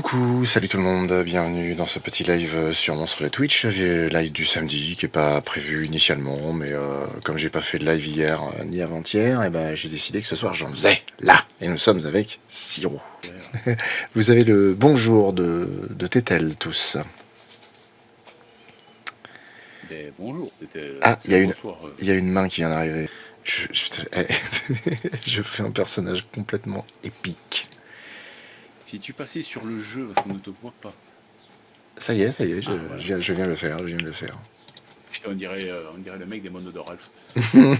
Coucou, salut tout le monde, bienvenue dans ce petit live sur mon sur la Twitch, live du samedi qui est pas prévu initialement, mais comme j'ai pas fait de live hier ni avant-hier, et ben j'ai décidé que ce soir j'en faisais là, et nous sommes avec Siro. Vous avez le bonjour de Tétel tous. Ben, bonjour, c'était. Ah, il Bonsoir. y a une main qui vient d'arriver. Je fais un personnage complètement épique. Si tu passais sur le jeu, parce qu'on ne te voit pas. Ça y est, Voilà. je viens de le faire, Putain, on dirait le mec des monos de Ralph. Il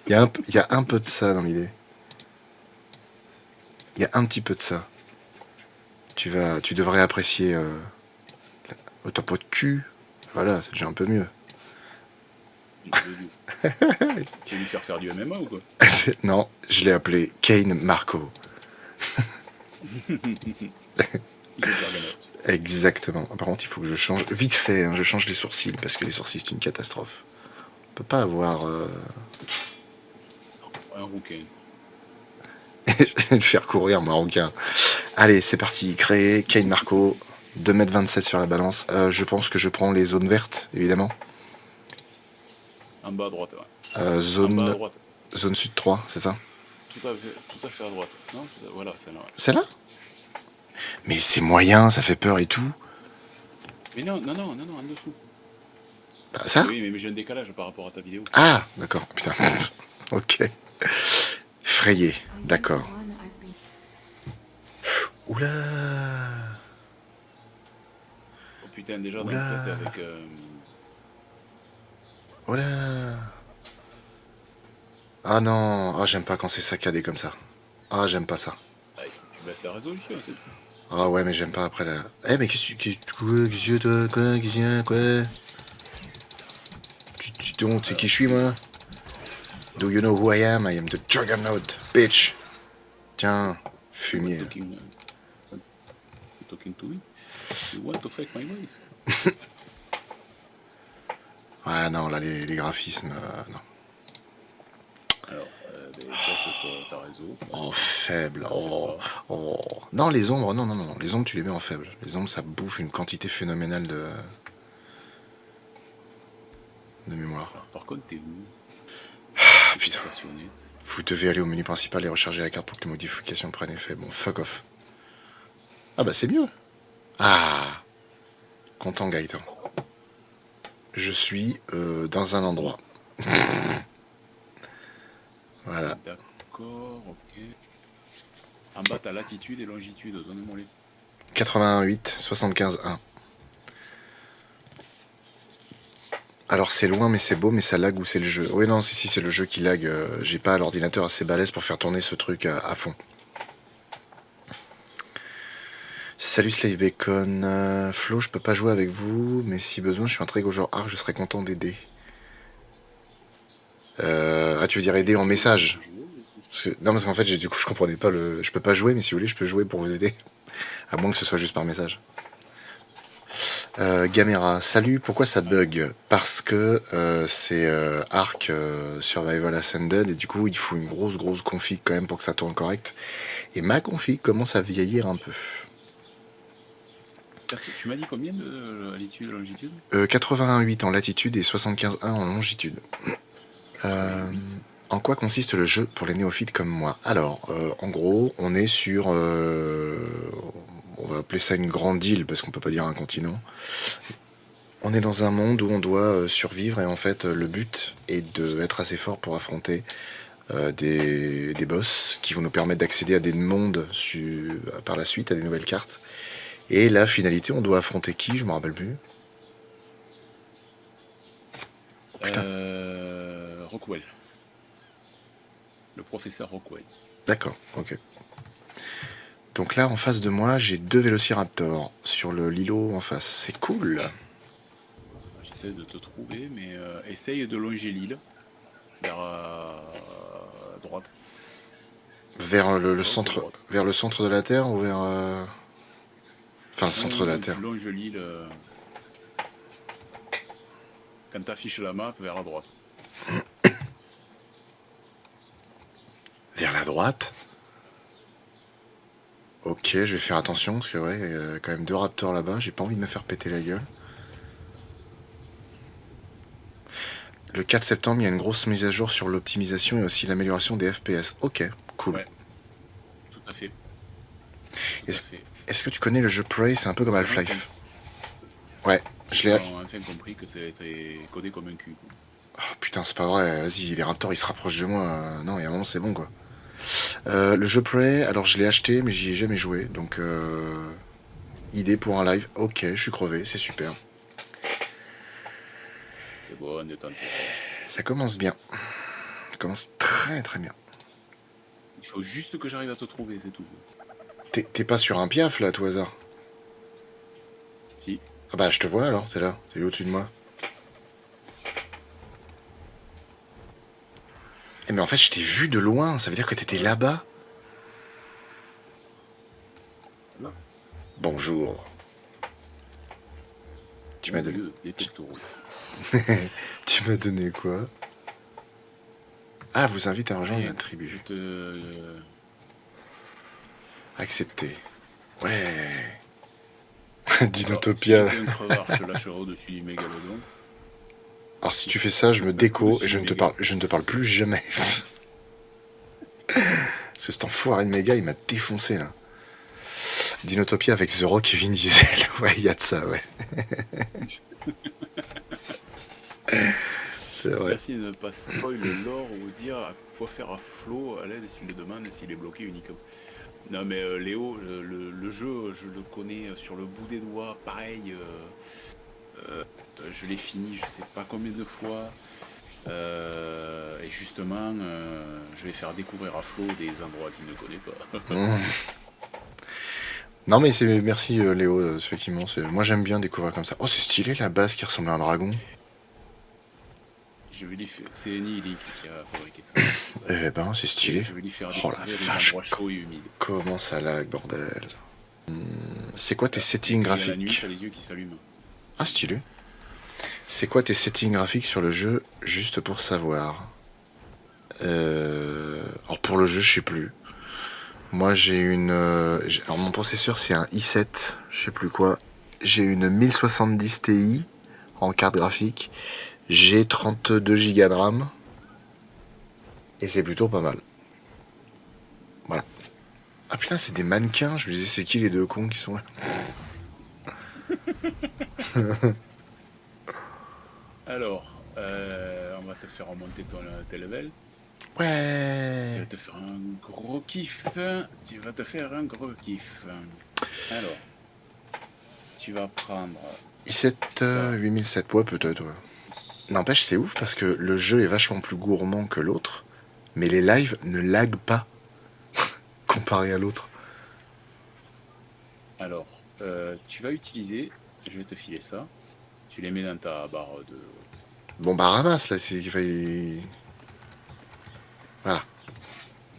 y a un peu de ça dans l'idée. Il y a un petit peu de ça. Tu devrais apprécier au topo de cul. Voilà, c'est déjà un peu mieux. Tu vas lui faire du MMA ou quoi? Non, je l'ai appelé Kane Marco. Exactement. Par contre, il faut que je change vite fait. Hein, je change les sourcils parce que les sourcils c'est une catastrophe. On peut pas avoir. Un rouquin. Je vais le faire courir, marocain. Allez, c'est parti. Créer Kane Marco. 2,27 m sur la balance. Je pense que je prends les zones vertes, évidemment. En bas à droite, ouais. Zone, en bas à droite. Zone sud 3, c'est ça? Tout à fait à droite. Non, voilà, celle-là. Ouais. C'est là? Mais c'est moyen, ça fait peur et tout. Mais non, en dessous. Bah, ça? Oui, mais j'ai un décalage par rapport à ta vidéo. Ah, d'accord, putain. Ok. Frayé, d'accord. Oula. Oh putain, déjà dans Oula. le fait avec. Oula. Ah non, ah j'aime pas quand c'est saccadé comme ça. Ah j'aime pas ça. Ah, il faut que tu baisses la résolution, c'est tout. Ah ouais, mais j'aime pas après la. Eh mais qu'est-ce que quoi? Tu sais qui je suis moi? Do you know who I am? I am the Juggernaut, bitch. Tiens, fumier. Talking to me? You want to fake my wife? Ah non, là les graphismes, non. Alors, baisse ta réseau. Oh, faible. Oh. Non, les ombres, non. Les ombres, tu les mets en faible. Les ombres, ça bouffe une quantité phénoménale de mémoire. Alors, par contre, t'es où? Ah, putain. Vous devez aller au menu principal et recharger la carte pour que les modifications prennent effet. Bon, fuck off. Ah bah c'est mieux. Ah. Content Gaëtan. Je suis dans un endroit. Voilà. D'accord, ok. En bas, t'as latitude et longitude, donnez-moi les. 88, 75, 1. Alors c'est loin mais c'est beau mais ça lag ou c'est le jeu? Oui non si c'est le jeu qui lag, j'ai pas l'ordinateur assez balèze pour faire tourner ce truc à fond. Salut Slave Bacon, Flo je peux pas jouer avec vous mais si besoin je suis un très gros joueur arc, je serais content d'aider. Ah tu veux dire aider en message? Non parce qu'en fait du coup je comprenais pas le... Je peux pas jouer mais si vous voulez je peux jouer pour vous aider. À moins que ce soit juste par message. Gamera, salut, pourquoi ça bug? Parce que c'est Ark Survival Ascended et du coup il faut une grosse config quand même pour que ça tourne correct. Et ma config commence à vieillir un peu. Tu m'as dit combien de latitude et longitude? 88 en latitude et 75,1 en longitude. En quoi consiste le jeu pour les néophytes comme moi? Alors, en gros, on est sur... on va appeler ça une grande île parce qu'on peut pas dire un continent. On est dans un monde où on doit survivre et en fait le but est d'être assez fort pour affronter des boss qui vont nous permettre d'accéder à des mondes par la suite, à des nouvelles cartes. Et la finalité, on doit affronter qui? Je me rappelle plus. Rockwell. Le professeur Rockwell. D'accord, ok. Donc là, en face de moi, j'ai 2 vélociraptors sur l'îlot en face. C'est cool. J'essaie de te trouver, mais essaye de longer l'île vers droite. Vers le centre, vers le centre de la Terre ou vers... Enfin, le centre de la Terre. Longe l'île. Quand t'affiches la map, vers la droite. Vers la droite? Ok, je vais faire attention, parce que ouais, il y a quand même 2 raptors là-bas, j'ai pas envie de me faire péter la gueule. Le 4 septembre, il y a une grosse mise à jour sur l'optimisation et aussi l'amélioration des FPS. Ok, cool. Ouais, tout à fait. Tout à Est-ce fait. est-ce que tu connais le jeu Prey? C'est un peu comme Les gens ont, Half-Life. Ouais, je l'ai... ont enfin compris que c'était codé comme un cul, quoi. Oh, putain, c'est pas vrai, vas-y, les raptors ils se rapprochent de moi. Non, il y a un moment c'est bon quoi. Le jeu Prey, alors je l'ai acheté mais j'y ai jamais joué, donc idée pour un live. Ok, je suis crevé, c'est super. C'est bon, détente. Ça commence bien. Ça commence très très bien. Il faut juste que j'arrive à te trouver, c'est tout. T'es pas sur un piaf là, à tout hasard? Si. Ah bah je te vois alors, t'es là, t'es au-dessus de moi. Eh mais en fait je t'ai vu de loin, ça veut dire que t'étais là-bas. Là. Bonjour. Tu m'as donné... Des pectoraux. Tu m'as donné quoi? Ah, vous invite à rejoindre Ouais, la tribu. je te... Accepter. Ouais. Alors, si Dinotopia. j'étais un crevard, je te lâcherais au-dessus du mégalodon. Alors si tu fais ça, je me déco et Au-dessus du je ne te parle plus jamais. Parce que cet enfoiré de méga, il m'a défoncé là. Dinotopia avec The Rock et Vin Diesel. Ouais, il y a de ça, ouais. C'est vrai. Merci de ne pas spoil le lore ou dire à quoi faire à Flo à l'aide s'il le demande et s'il est bloqué uniquement. Non mais Léo, le jeu, je le connais sur le bout des doigts, pareil, je l'ai fini je sais pas combien de fois. Et justement, je vais faire découvrir à Flo des endroits qu'il ne connaît pas. Mmh. Non mais c'est merci Léo, effectivement. Moi j'aime bien découvrir comme ça. Oh c'est stylé la base qui ressemble à un dragon. Je vais lui faire... C'est Nihili qui a fabriqué ça. Eh ben c'est stylé. Je vais lui faire Oh la découvrir des vache. endroits chauds et humides. Comment ça lag bordel. C'est quoi tes Voilà. settings Et à la nuit, graphiques? t'as les yeux qui s'allument. Ah stylé. C'est quoi tes settings graphiques sur le jeu, juste pour savoir? Alors pour le jeu, je sais plus. Moi j'ai une... alors mon processeur c'est un i7, je sais plus quoi. J'ai une 1070 Ti en carte graphique. J'ai 32 Go de RAM. Et c'est plutôt pas mal. Voilà. Ah putain, c'est des mannequins. Je me disais, c'est qui les deux cons qui sont là? Alors, on va te faire remonter tes levels. Tu Ouais. vas te faire un gros kiff. Tu vas te faire un gros kiff. Alors, tu vas prendre... i7 ça. 8007, ouais peut-être, ouais. N'empêche, c'est ouf parce que le jeu est vachement plus gourmand que l'autre, mais les lives ne laguent pas comparé à l'autre. Alors, tu vas utiliser... Je vais te filer ça. Tu les mets dans ta barre de... Bon bah ramasse là, c'est qu'il faille... Voilà.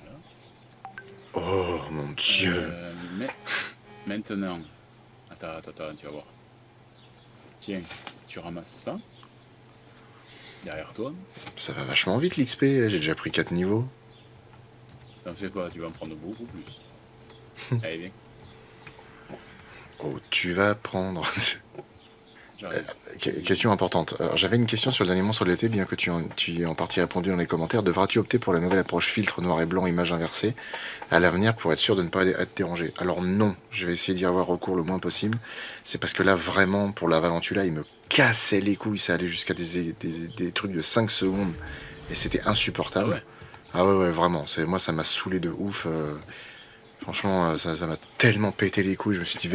Voilà. Oh mon dieu. Mais maintenant... Attends, tu vas voir. Tiens, tu ramasses ça. Derrière toi. Ça va vachement vite l'XP, j'ai déjà pris 4 niveaux. T'en fais pas, tu vas en prendre beaucoup plus. Allez, viens, Oh, tu vas prendre... j'arrive. Question importante. Alors, j'avais une question sur le dernier monstre de l'été, bien que tu y aies en partie répondu dans les commentaires. Devras-tu opter pour la nouvelle approche filtre noir et blanc, image inversée, à l'avenir pour être sûr de ne pas être dérangé? Alors non, je vais essayer d'y avoir recours le moins possible. C'est parce que là, vraiment, pour la Valentula, il me cassait les couilles. Ça allait jusqu'à des trucs de 5 secondes. Et c'était insupportable. Ah ouais. Ah ouais, vraiment. Moi, ça m'a saoulé de ouf. Franchement, ça m'a tellement pété les couilles. Je me suis dit,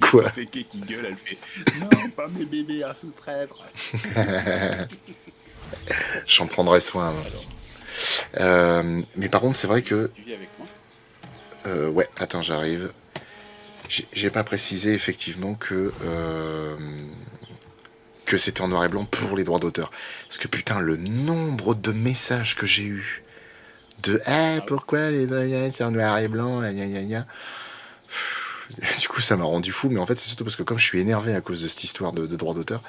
quoi? Ça fait qui gueule, elle fait non, pas mes bébés à soustraire. J'en prendrai soin. Mais par contre, c'est vrai que... Tu vis avec moi? Ouais, attends, j'arrive. J'ai pas précisé effectivement que c'était en noir et blanc pour les droits d'auteur. Parce que putain, le nombre de messages que j'ai eu de Ah oui. pourquoi les droits c'est en noir et blanc, gna gna gna. Du coup, ça m'a rendu fou, mais en fait, c'est surtout parce que comme je suis énervé à cause de cette histoire de droits d'auteur,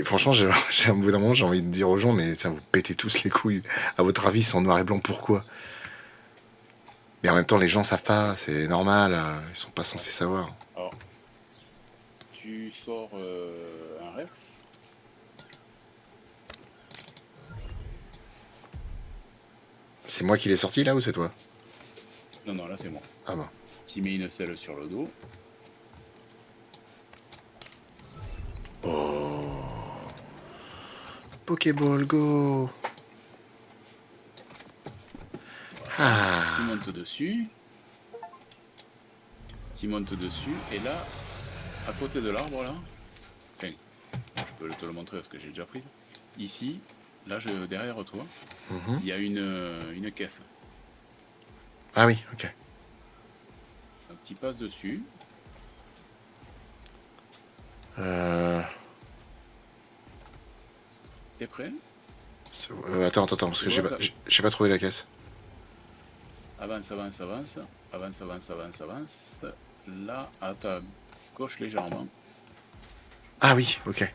franchement, au bout d'un moment, j'ai envie de dire aux gens, mais ça vous pétez tous les couilles. À votre avis, c'est en noir et blanc, pourquoi? Mais en même temps, les gens savent pas, c'est normal, ils sont pas censés savoir. Alors, tu sors un Rex. C'est moi qui l'ai sorti là ou c'est toi? Non, non, là c'est moi. Ah bon. Tu mets une selle sur le dos. Oh. Pokéball Go. Voilà. Tu Ah. montes dessus. Tu montes dessus. Et là, à côté de l'arbre, là, enfin, je peux te le montrer parce que j'ai déjà prise. Ici, là, derrière toi, Mhm. il y a une caisse. Ah oui, ok. Donc tu passes dessus. Euh... T'es prêt? Attends, parce Tu que vois, ça j'ai pas trouvé la caisse. avance, avance, avance. Avance, avance, avance, avance. Là, à ta gauche légèrement. Ah oui, ok.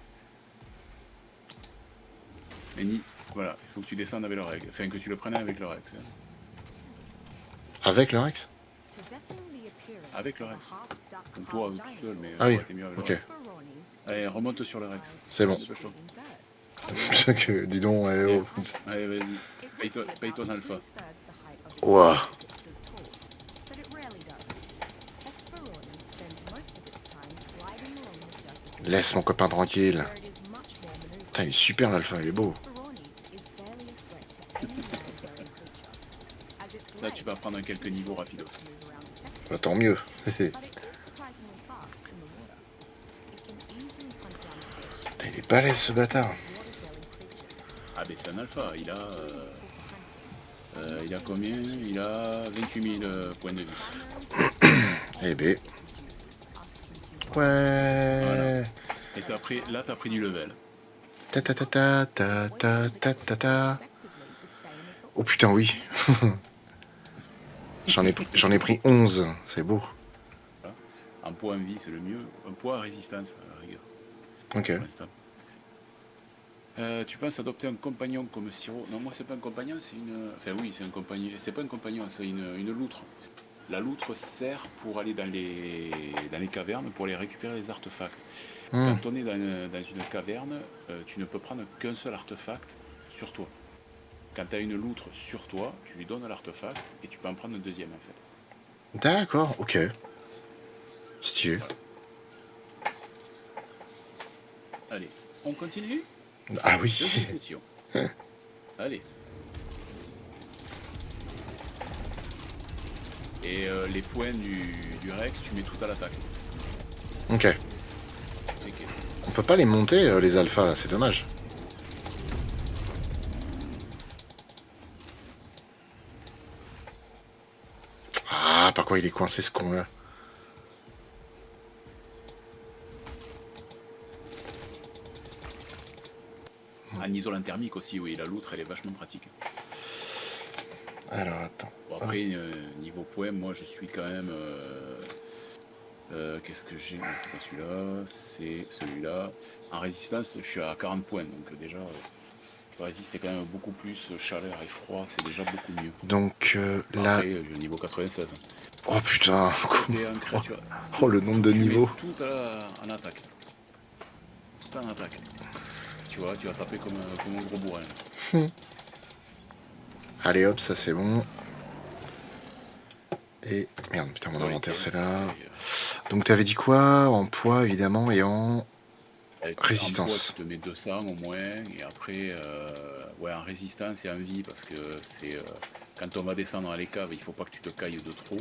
Et voilà, il faut que tu descendes avec le règle. Enfin, que tu le prennes avec le Rex. Avec le Rex? Avec le Rex. Donc toi, tout seul, mais Ah ça oui, aurait été mieux avec le ok. Rex. Allez, remonte sur le Rex. C'est bon. Dépêche-toi. C'est ça que, dis donc, Allez, oh. allez, vas-y. Paye ton alpha. Ouah. Laisse mon copain tranquille. Putain, il est super l'alpha, il est beau. Là, tu vas prendre quelques niveaux rapidos. Bah, tant mieux. Putain, il est balèze ce bâtard. Ah, ben c'est un alpha. Il a combien? Il a 28 000 points de vie. Eh ben. Voilà. Ouais. Et là, t'as pris du level. Ta ta ta ta ta ta ta ta ta. Oh putain, oui. J'en ai pris 11. C'est beau. Voilà. En poids en vie, c'est le mieux. Un poids à résistance, à la rigueur. Ok. Pour l'instant. Tu penses adopter un compagnon comme Siro? Non, moi c'est pas un compagnon, c'est une. Enfin oui, c'est un compagnon. C'est pas un compagnon, c'est une loutre. La loutre sert pour aller dans les cavernes pour aller récupérer les artefacts. Hmm. Quand on est dans une caverne, tu ne peux prendre qu'un seul artefact sur toi. Quand tu as une loutre sur toi, tu lui donnes l'artefact et tu peux en prendre un deuxième en fait. D'accord, ok. Stylé. Voilà. Allez, on continue? Ah oui. Deuxième session. Allez. Et les points du Rex, tu mets tout à l'attaque. Ok. Ok. On peut pas les monter, les alphas, là, c'est dommage. Ah, par quoi il est coincé ce con là? En isolant thermique aussi, oui, la loutre elle est vachement pratique. Alors attends. Bon, après, niveau points, moi je suis quand même. Qu'est-ce que j'ai? Non, c'est pas celui-là, c'est celui-là. En résistance, je suis à 40 points, donc déjà, je résiste quand même beaucoup plus. Chaleur et froid, c'est déjà beaucoup mieux. Donc là. Après, j'ai niveau 96. Oh putain. T'es un créature. Oh le nombre de Tu mets niveaux. tout en attaque. Tout en attaque. Tu vois, tu vas taper comme un gros bourrin. Allez hop, ça c'est bon. Et merde, putain, mon Dans inventaire lesquels, c'est là. et, Donc t'avais dit quoi? En poids évidemment et en en résistance. poids, tu te mets 200 au moins, et après, ouais, en résistance et en vie, parce que c'est quand on va descendre dans les caves, il faut pas que tu te cailles de trop,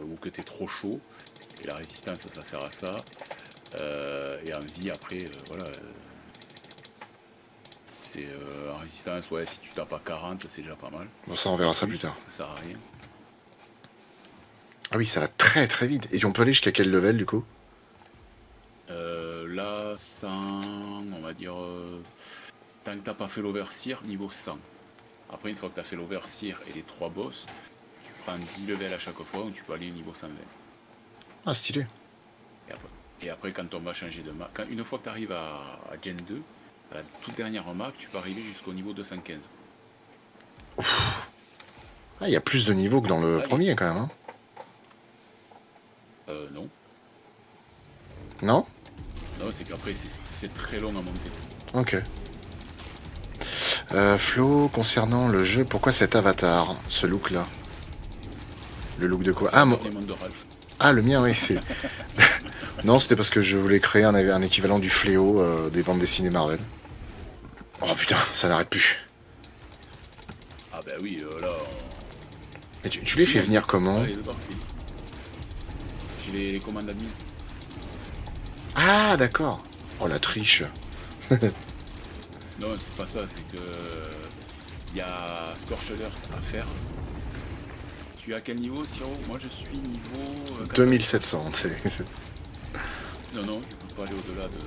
ou que tu es trop chaud, et la résistance, ça sert à ça. Et en vie, après, voilà, c'est en résistance, ouais, si tu tapes à 40, c'est déjà pas mal. Bon, ça on verra ça plus tard. Ça sert à rien. Ah oui, ça va très très vite. Et on peut aller jusqu'à quel level du coup? Là, 100, on va dire, tant que t'as pas fait l'overseer, niveau 100. Après, une fois que tu as fait l'overseer et les 3 boss, tu prends 10 levels à chaque fois, donc tu peux aller au niveau 120. Ah, stylé. Et après, quand on va changer de map, une fois que tu arrives à Gen 2, à la toute dernière map, tu peux arriver jusqu'au niveau 215. Ah, il y a plus de niveaux que dans le Allez. premier, quand même, hein. Non. Non? Non, c'est qu'après, c'est très long à monter. Ok. Flo, concernant le jeu, pourquoi cet avatar, ce look-là? Le look de quoi? Ah, J'adore les mondes de Ralph. ah, le mien, oui, c'est... Non, c'était parce que je voulais créer un équivalent du fléau des bandes dessinées Marvel. Oh putain, ça n'arrête plus. Ah bah oui, là... Et tu les fais venir comment? Allez, c'est parti. J'ai les commandes admin. Ah, d'accord. Oh, la triche. Non, c'est pas ça, c'est que... Il y a Scorcher, ça va faire. Tu es à quel niveau, Siro? Moi, je suis niveau... 2700, c'est... Non, non, tu peux pas aller au-delà de...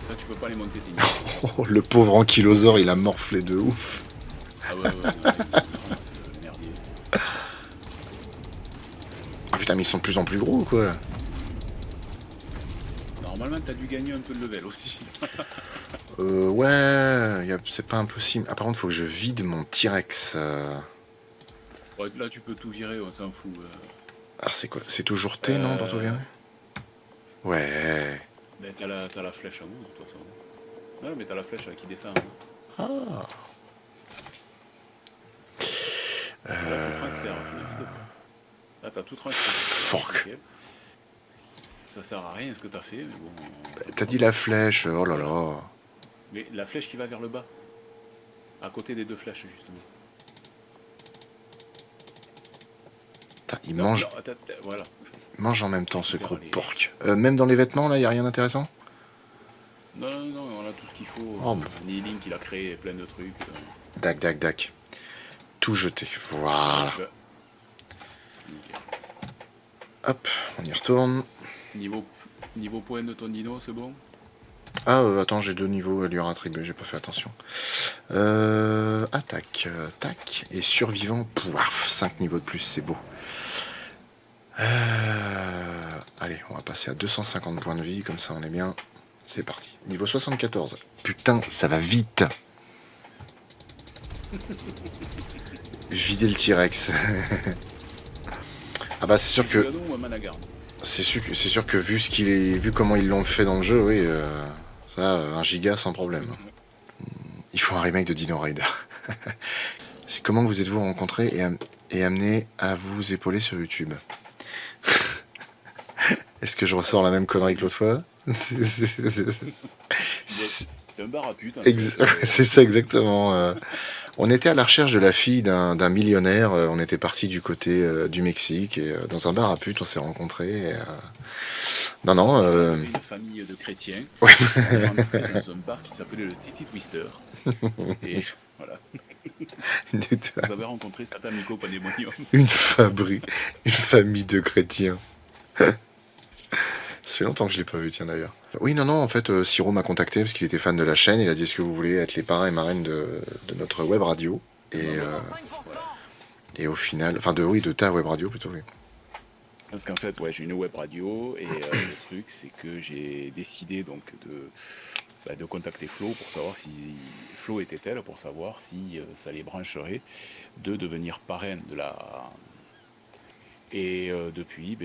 Ça, tu peux pas les monter, tes niveaux. Oh, le pauvre ankylosautre, il a morflé de ouf. Ah ouais, non, c'est le merdier. Ah putain, mais ils sont de plus en plus gros, quoi. Normalement, t'as dû gagner un peu de level aussi. Ouais, c'est pas impossible. Ah, par contre, faut que je vide mon T-Rex. Ouais, là, tu peux tout virer, on s'en fout. Ah, c'est quoi? C'est toujours T, non, pour tout virer? Ouais. Ben, t'as la flèche à bout, de toute façon. Ouais, mais t'as la flèche là, qui descend. Ah. Là, tout transfert, tu n'as plus de... Là, t'as tout transféré. Fuck. Okay. Ça sert à rien ce que t'as fait, mais bon... T'as dit la flèche, oh là là. Mais la flèche qui va vers le bas. À côté des deux flèches, justement. Putain, il Non, mange... non, voilà. Il mange en même temps, ce gros porc. Même dans les vêtements, là, y a rien d'intéressant? Non, non, non, on a tout ce qu'il faut. Oh. Link, il a créé plein de trucs. Dac, dac, dac. Tout jeté, voilà. Okay. Hop, on y retourne. Niveau point de ton dino, c'est bon? Ah, attends, j'ai 2 niveaux à lui attribuer, j'ai pas fait attention. Attaque, tac, et survivant, pouaf, 5 niveaux de plus, c'est beau. Allez, on va passer à 250 points de vie, comme ça on est bien. C'est parti. Niveau 74. Putain, ça va vite. Vider le T-Rex. Ah bah c'est sûr que... C'est sûr que vu comment ils l'ont fait dans le jeu, oui, ça, 1 giga sans problème. Il faut un remake de Dino Rider. Comment vous êtes-vous rencontrés et amenés à vous épauler sur YouTube? Est-ce que je ressors la même connerie que l'autre fois? C'est un bar à pute. C'est ça exactement. On était à la recherche de la fille d'un millionnaire. On était parti du côté du Mexique et dans un bar à pute, on s'est rencontrés. Non, non. Une famille de chrétiens. Ouais. On est rentré dans un bar qui s'appelait le Titi Twister. Et voilà. Vous avez rencontré Satanico Pandemonium. Une famille de chrétiens. Ça fait longtemps que je l'ai pas vu, tiens d'ailleurs. Oui, non, non, en fait, Siro m'a contacté parce qu'il était fan de la chaîne. Il a dit: est-ce que vous voulez être les parrains et marraines de notre web radio? Et au final, enfin de ta web radio plutôt, oui. Parce qu'en fait, ouais, j'ai une web radio et le truc, c'est que j'ai décidé donc de contacter Flo pour savoir si Flo était-elle, pour savoir si ça les brancherait de devenir parrain de la. Et depuis,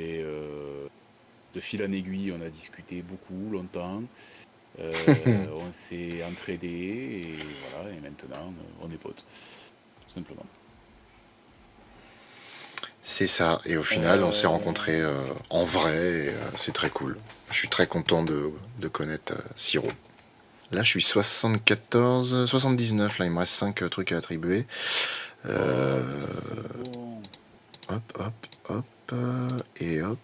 de fil en aiguille, on a discuté beaucoup, longtemps. On s'est entraidés et voilà, et maintenant on est potes, tout simplement. C'est ça, et au final, on s'est rencontrés en vrai, et c'est très cool. Je suis très content de connaître Siro. Là, je suis 79, là, il me reste 5 trucs à attribuer. Hop, hop, hop, et hop.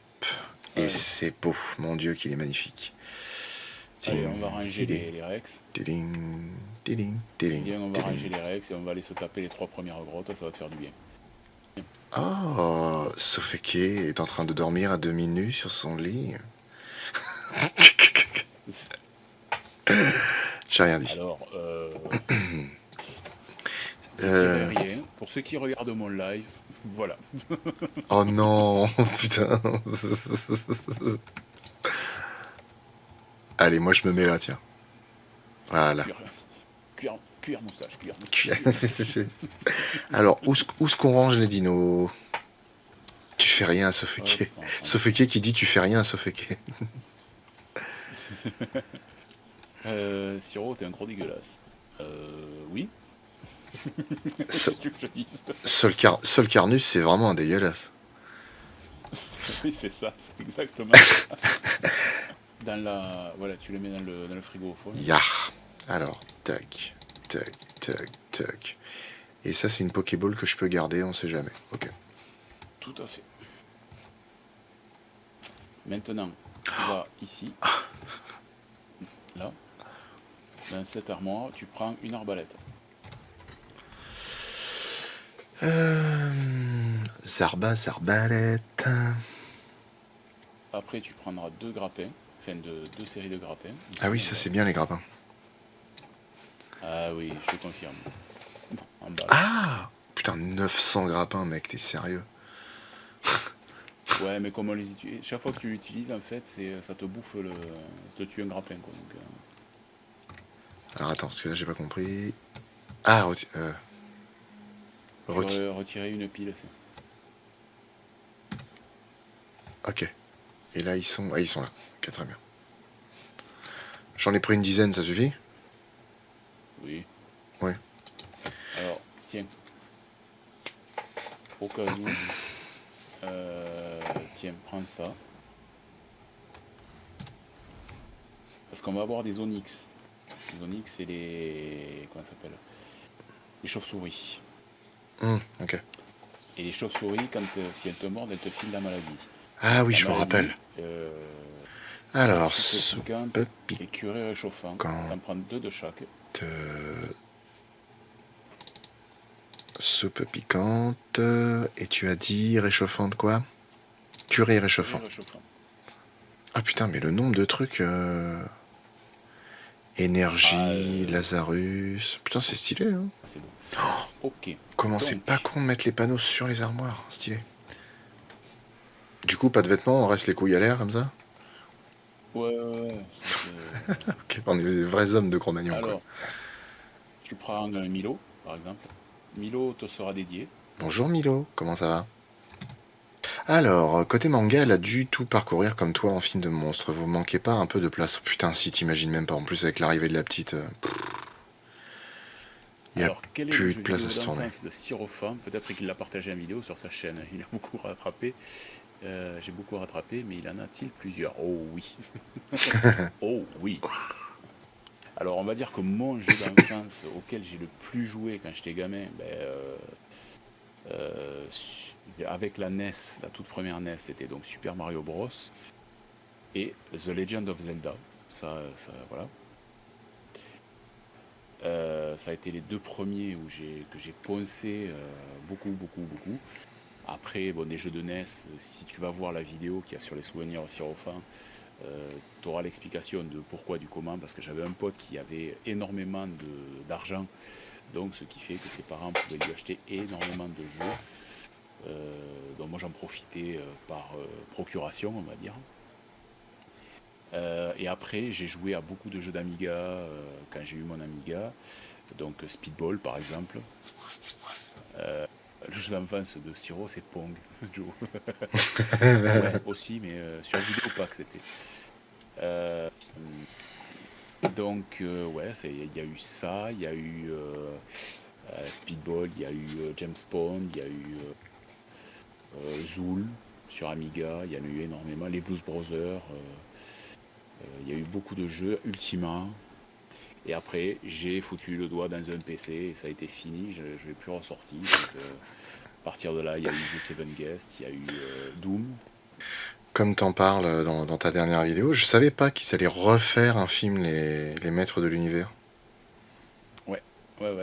Et c'est beau, mon Dieu, qu'il est magnifique. Allez, on va ranger les Rex. Viens, on va ranger les Rex et on va aller se taper les 3 premières grottes, ça va te faire du bien. Oh, Sofeke est en train de dormir à demi nu sur son lit. J'ai rien dit. Alors, je dirais rien. Pour ceux qui regardent mon live, voilà. Oh non, putain. Allez, moi je me mets là, tiens. Voilà. cuillère moustache, cuillère Tu- moustache. Alors, où est-ce qu'on range les dinos? Tu fais rien à Hop, Sofeke. on prend ça. Sofeke qui dit tu fais rien à Sofeke. Siro, t'es un gros dégueulasse. Oui. So- Qu'est-ce que tu veux que je dise? Sol Carnus, c'est vraiment un dégueulasse. Oui, c'est ça, c'est exactement ça. Voilà, tu les mets dans le frigophone. Yah. Alors, tac, tac, tac, tac. Et ça, c'est une Pokéball que je peux garder, on sait jamais. Ok. Tout à fait. Maintenant, tu vas ici, là, dans cette armoire, tu prends une arbalète. Zarbalette. Après, tu prendras deux grappins, enfin deux séries de grappins. Ah oui, Ici, en ça bas. c'est bien les grappins. Ah oui, je te confirme. En bas. Ah putain, 900 grappins, mec, t'es sérieux? Ouais, mais comme on les utilise, chaque fois que tu l'utilises, en fait, ça te bouffe ça te tue un grappin, quoi. Donc, Alors attends, parce que là j'ai pas compris. Ah, tu reti- retirer une pile, c'est. Ok. Et là ils sont. Ah, ils sont là. Ok, très bien. J'en ai pris une dizaine, ça suffit? Oui. Oui. Alors, tiens, au cas où, tiens, prends ça. Parce qu'on va avoir des onyx. Les onyx, c'est les. Comment ça s'appelle? Les chauves-souris. Ok. Et les chauves-souris, si elles te mordent, elles te filent la maladie. Ah oui, La je me maladie, rappelle. Alors, soupe soupe piquante et curé réchauffant. piquante. T'en prends deux de chaque. Soupe piquante. Et tu as dit réchauffante quoi? Curry Curé réchauffant. réchauffant. Ah putain, mais le nombre de trucs. Énergie, Lazarus. Putain, c'est stylé, hein? C'est bon. Ok. Comment c'est Donc, pas con de mettre les panneaux sur les armoires? Stylé. Du coup, pas de vêtements, on reste les couilles à l'air comme ça? ouais. Ok, on est des vrais hommes de Cro-Magnon, quoi. Alors, tu prends un Milo, par exemple. Milo te sera dédié. Bonjour Milo, comment ça va? Alors, côté manga, elle a dû tout parcourir comme toi en film de monstre. Vous manquez pas un peu de place? Putain, si t'imagines même pas. En plus, avec l'arrivée de la petite, il y a Alors, quel est le plus de jeu place à vidéo se tourner. d'enfance de Sirofan? Peut-être qu'il l'a partagé en vidéo sur sa chaîne. Il a beaucoup rattrapé. J'ai beaucoup rattrapé, mais il en a-t-il plusieurs? Oh oui. Oh oui. Alors, on va dire que mon jeu d'enfance auquel j'ai le plus joué quand j'étais gamin, avec la NES, la toute première NES, c'était donc Super Mario Bros. Et The Legend of Zelda. Voilà. Ça a été les deux premiers que j'ai poncé beaucoup. Après, bon, des jeux de NES, si tu vas voir la vidéo qu'il y a sur les souvenirs au Sirofan, tu auras l'explication de pourquoi, du comment, parce que j'avais un pote qui avait énormément d'argent, donc ce qui fait que ses parents pouvaient lui acheter énormément de jeux. Donc moi j'en profitais par procuration, on va dire. Et après, j'ai joué à beaucoup de jeux d'Amiga quand j'ai eu mon Amiga. Donc Speedball par exemple. Le jeu d'enfance de Siro, c'est Pong. Joe. Ouais, aussi, mais sur Vidéopack c'était. Euh, ouais, il y a eu ça, il y a eu Speedball, il y a eu James Bond, il y a eu Zool sur Amiga, il y en a eu énormément, les Blues Brothers, il y a eu beaucoup de jeux, Ultima. Et après, j'ai foutu le doigt dans un PC et ça a été fini, je ne l'ai plus ressorti. Donc, à partir de là, il y a eu The Seven Guests, il y a eu Doom. Comme t'en parles dans ta dernière vidéo, je savais pas qu'ils allaient refaire un film, les Maîtres de l'Univers. Ouais.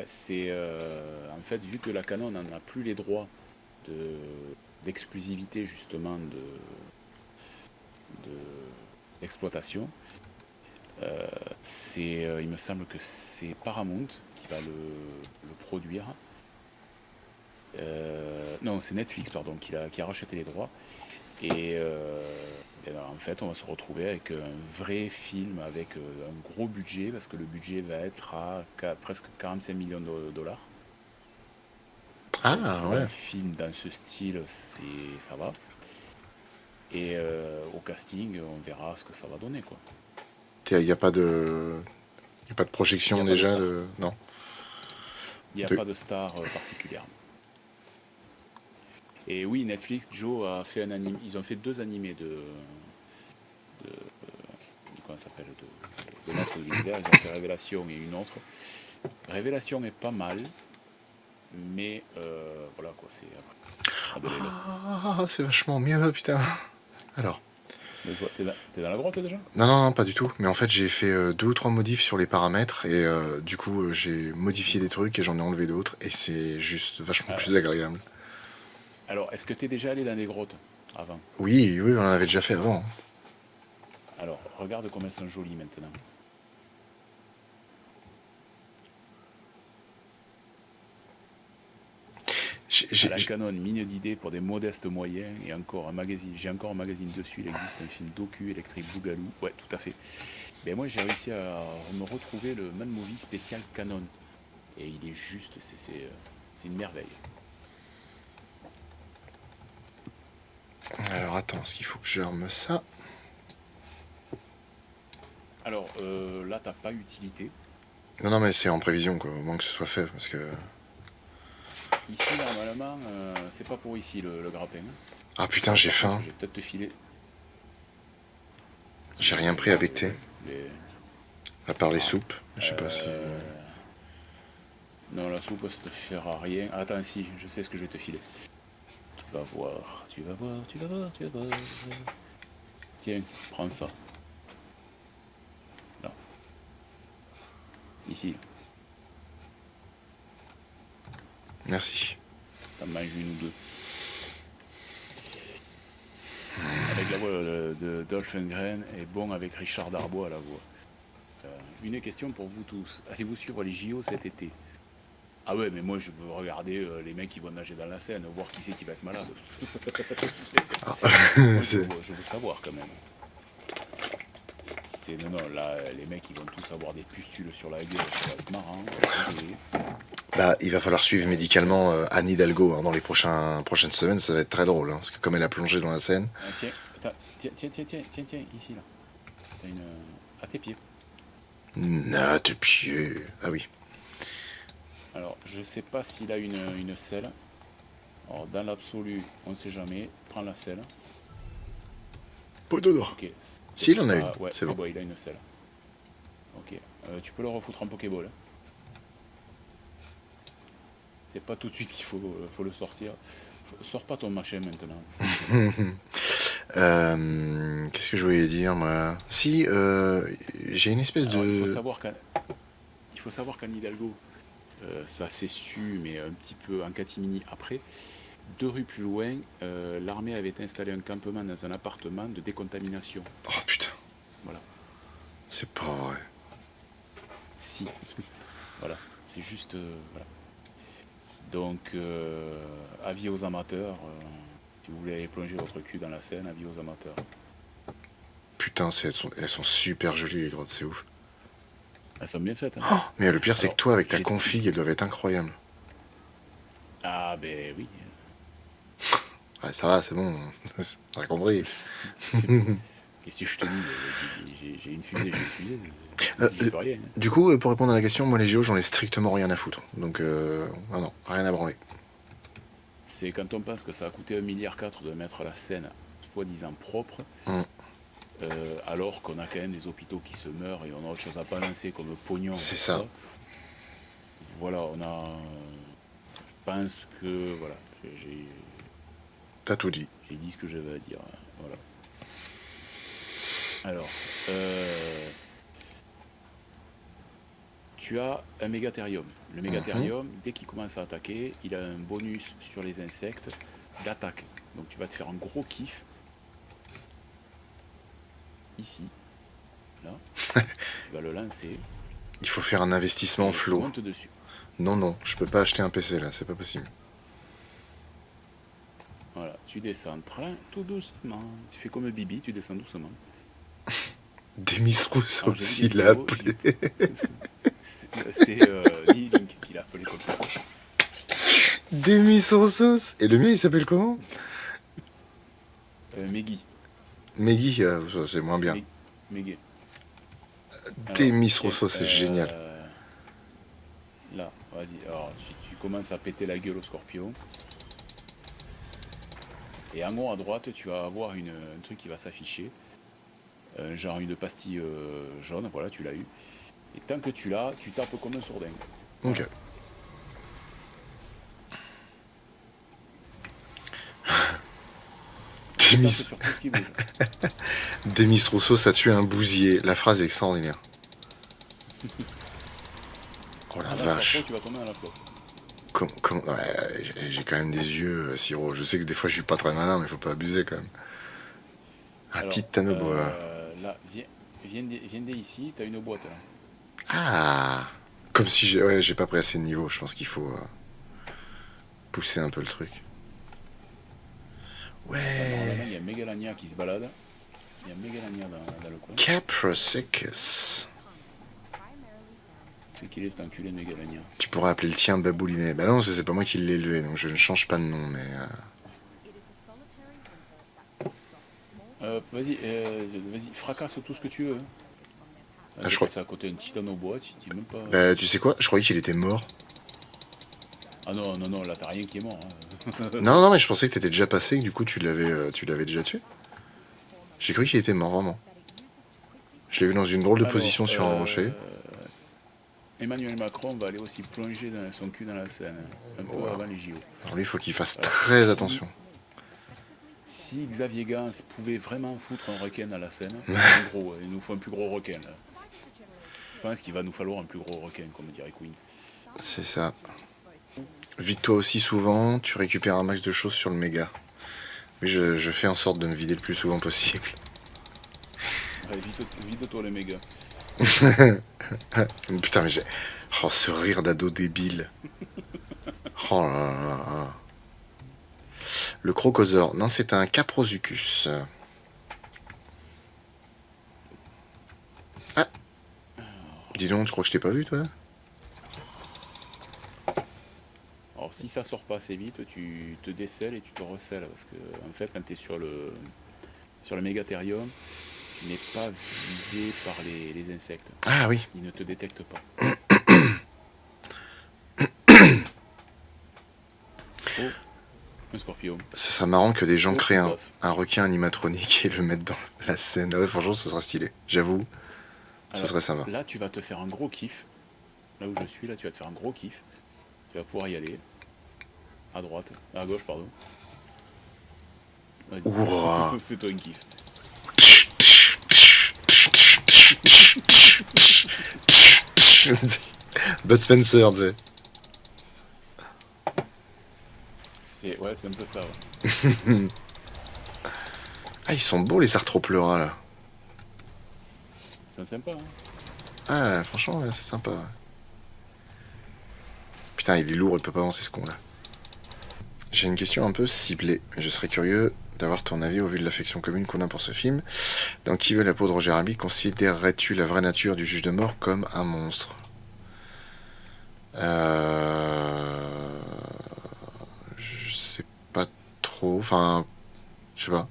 C'est en fait, vu que la Canon n'en a plus les droits de d'exclusivité justement de d'exploitation, il me semble que c'est Paramount qui va le produire. Non, c'est Netflix, pardon, qui a racheté les droits. Et Et alors, en fait, on va se retrouver avec un vrai film avec un gros budget, parce que le budget va être à presque 45 millions de dollars. Donc Ah pour un ouais. film dans ce style, ça va. Et au casting, on verra ce que ça va donner, quoi. Il n'y a pas de. Y a pas de Il n'y projection a pas de déjà star. de. Non. Il n'y a De... pas de star particulière. Et oui, Netflix, Joe a fait un anime. Ils ont fait 2 animés comment ça s'appelle, de Maître de l'univers. Ils ont fait Révélation et une autre. Révélation est pas mal, mais voilà quoi, c'est après. Abonnez-le. Ah, c'est vachement mieux, putain. Alors. Mais toi, t'es dans la grotte déjà? Non, non, non, pas du tout. Mais en fait, j'ai fait 2 ou 3 modifs sur les paramètres et du coup, j'ai modifié des trucs et j'en ai enlevé d'autres et c'est juste vachement Ah, plus agréable. alors, est-ce que t'es déjà allé dans des grottes avant? Oui, oui, on en avait déjà fait avant. Alors, regarde comme elles sont jolies maintenant. À la Canon, mine d'idées pour des modestes moyens et encore un magazine. J'ai encore un magazine dessus, il existe un film docu électrique Bougalou. Ouais, tout à fait. Ben moi j'ai réussi à me retrouver le Man Movie spécial Canon. Et il est juste, c'est une merveille. Alors attends, est-ce qu'il faut que j'arme ça? Alors là t'as pas utilité. Non, non, mais c'est en prévision, quoi, au moins que ce soit fait, parce que... Ici normalement, c'est pas pour ici le grappin. Hein. Ah putain, j'ai Par contre, faim. je vais peut-être te filer. J'ai rien pris à becter, Les... à part les Ah, soupes. Je sais pas si... non, la soupe ça te fera rien. Attends, si, je sais ce que je vais te filer. Tu vas voir, tu vas voir, tu vas voir, tu vas voir. Tiens, prends ça. Là. Ici. Merci. T'en manges une ou deux. Avec la voix de Dolph Lundgren et bon avec Richard Darbois à la voix. Une question pour vous tous. Allez-vous suivre les JO cet été? Ah ouais, mais moi je veux regarder les mecs qui vont nager dans la Seine, voir qui c'est qui va être malade. Ah. Moi, C'est- je veux savoir quand même. Non, non, là, les mecs ils vont tous avoir des pustules sur la gueule, ça va être marrant. Bah, il va falloir suivre médicalement Anne Hidalgo hein, dans les prochaines semaines, ça va être très drôle, hein, parce que comme elle a plongé dans la Seine... Ah, tiens, attends, tiens, ici là. T'as une. À tes pieds. Ah, tes pieds. Ah oui. Alors, je sais pas s'il a une selle. Alors, dans l'absolu, on sait jamais. Prends la selle. Pas dedans. Ok. Si, il en a une, Ouais, c'est bon. il a une selle. Ok. Tu peux le refoutre en Pokéball. Hein. C'est pas tout de suite qu'il faut le sortir. Sors pas ton machin maintenant. Qu'est-ce que je voulais dire, moi? Si, j'ai une espèce Alors, il faut de... savoir qu'Anne Hidalgo, ça s'est su, mais un petit peu en catimini après. 2 rues plus loin, l'armée avait installé un campement dans un appartement de décontamination. Oh putain, Voilà. c'est pas vrai. Si. Voilà. C'est juste. Voilà. Donc, avis aux amateurs. Si vous voulez aller plonger votre cul dans la Seine, avis aux amateurs. Putain, elles sont super jolies les grottes, c'est ouf. Elles sont bien faites. Hein. Oh, mais le pire, c'est que Alors, toi, avec ta j'ai- config, elles doivent être incroyables. Ah, ben oui. Ouais, ça va, c'est bon. T'as compris. Qu'est-ce que je te dis? J'ai une fusée, Euh, j'y peux rien. Hein. Du coup, pour répondre à la question, moi les JO, j'en ai strictement rien à foutre. Donc, ah non, rien à branler. C'est quand on pense que ça a coûté 1,4 milliard de mettre la Seine soi-disant propre, Mm. alors qu'on a quand même des hôpitaux qui se meurent et on a autre chose à balancer comme le pognon. C'est tout ça. Voilà, on a. Je pense que. Voilà, T'as tout dit. j'ai dit ce que j'avais à dire. Hein, voilà. Alors, tu as un mégathérium. Le mégathérium, dès qu'il commence à attaquer, il a un bonus sur les insectes d'attaque. Donc tu vas te faire un gros kiff. Ici. Là. Tu vas le lancer. Il faut faire un investissement en Et tu flow. montes dessus. Non, non, je peux pas acheter un PC là, c'est pas possible. Voilà, tu descends tout doucement. Tu fais comme Bibi, tu descends doucement. Demis Alors Rousseau, j'ai vu des s'il l'a vidéos, appelé. c'est Link qui l'a appelé comme ça. Demis Rousseau. Et le mien, il s'appelle comment? Meggy. Meggy, ça, c'est moins bien. Meggy. Alors, Demis tiens, Rousseau, c'est génial. là, vas-y. Alors, tu commences à péter la gueule au scorpion. Et en haut à droite, tu vas avoir un truc qui va s'afficher. Genre une pastille jaune, voilà, tu l'as eu. Et tant que tu l'as, tu tapes comme un sourdin. Ok. Tu tapes Demis, sur tout ce qui bouge. Demis Rousseau, ça tue un bousier. La phrase est extraordinaire. Oh la À la vache. fois, tu vas tomber dans la flotte. Ouais, j'ai quand même des yeux, Siro. Je sais que des fois je suis pas très malin, mais faut pas abuser quand même. Un Alors, titanoboa. là, viens dès ici, t'as une boîte là. Ah. Comme si j'ai pas pris assez de niveau. Je pense qu'il faut pousser un peu le truc. Là, Ouais. normalement, il y a Megalania qui se balade. Il y a Megalania dans le coin. Caprosicus. C'est qu'il est cet enculé de Megalania. Tu pourrais appeler le tien Baboulinet. Bah non, c'est pas moi qui l'ai élevé, donc je ne change pas de nom, mais... Vas-y, fracasse tout ce que tu veux. Ah, je crois... C'est à côté d'un titanoboa, tu dis même pas. Bah tu sais quoi? Je croyais qu'il était mort. Ah non, là t'as rien qui est mort. Hein. Non, mais je pensais que t'étais déjà passé, que du coup tu l'avais déjà tué. J'ai cru qu'il était mort, vraiment. Je l'ai vu dans une drôle de position sur un rocher. Emmanuel Macron va aller aussi plonger son cul dans la Seine, un peu avant les JO. Alors lui, il faut qu'il fasse très attention. Si Xavier Gans pouvait vraiment foutre un requin à la Seine, en gros, il nous faut un plus gros requin. Là. Je pense qu'il va nous falloir un plus gros requin, comme dirait Quint. C'est ça. Vide-toi aussi souvent, tu récupères un max de choses sur le méga. Oui, je fais en sorte de me vider le plus souvent possible. Allez, vide-toi les mégas. Putain, mais j'ai... Oh, ce rire d'ado débile. Oh là là là. Le crocosaure. Non, c'est un Caprosuchus. Ah. Dis donc, tu crois que je t'ai pas vu, toi? Alors si ça sort pas assez vite, tu te décèles et tu te recèles. Parce que en fait, quand tu es sur le mégathérium, tu n'es pas visé par les insectes. Ah oui. Ils ne te détectent pas. Oh, un scorpion. Ce serait marrant que des gens Oh, créent un Christophe. requin animatronique et le mettent dans la scène. Ah ouais, franchement, ce serait stylé. J'avoue, ce Alors, serait sympa. là, tu vas te faire un gros kiff. Là où je suis, là, tu vas te faire un gros kiff. Tu vas pouvoir y aller. À droite. À gauche, pardon. Vas-y. Ouah. Fais-toi une kiff. Bud Spencer, tu sais. Ouais, c'est un peu ça. Ouais. Ah, ils sont beaux les arthropleuras là. C'est sympa. Hein. Ah, franchement, ouais, c'est sympa. Putain, il est lourd, il peut pas avancer ce con là. J'ai une question un peu ciblée. Je serais curieux d'avoir ton avis au vu de l'affection commune qu'on a pour ce film. Dans Qui veut la peau de Roger Rabbit, considérerais-tu la vraie nature du juge de mort comme un monstre? Je sais pas trop. Enfin, je sais pas.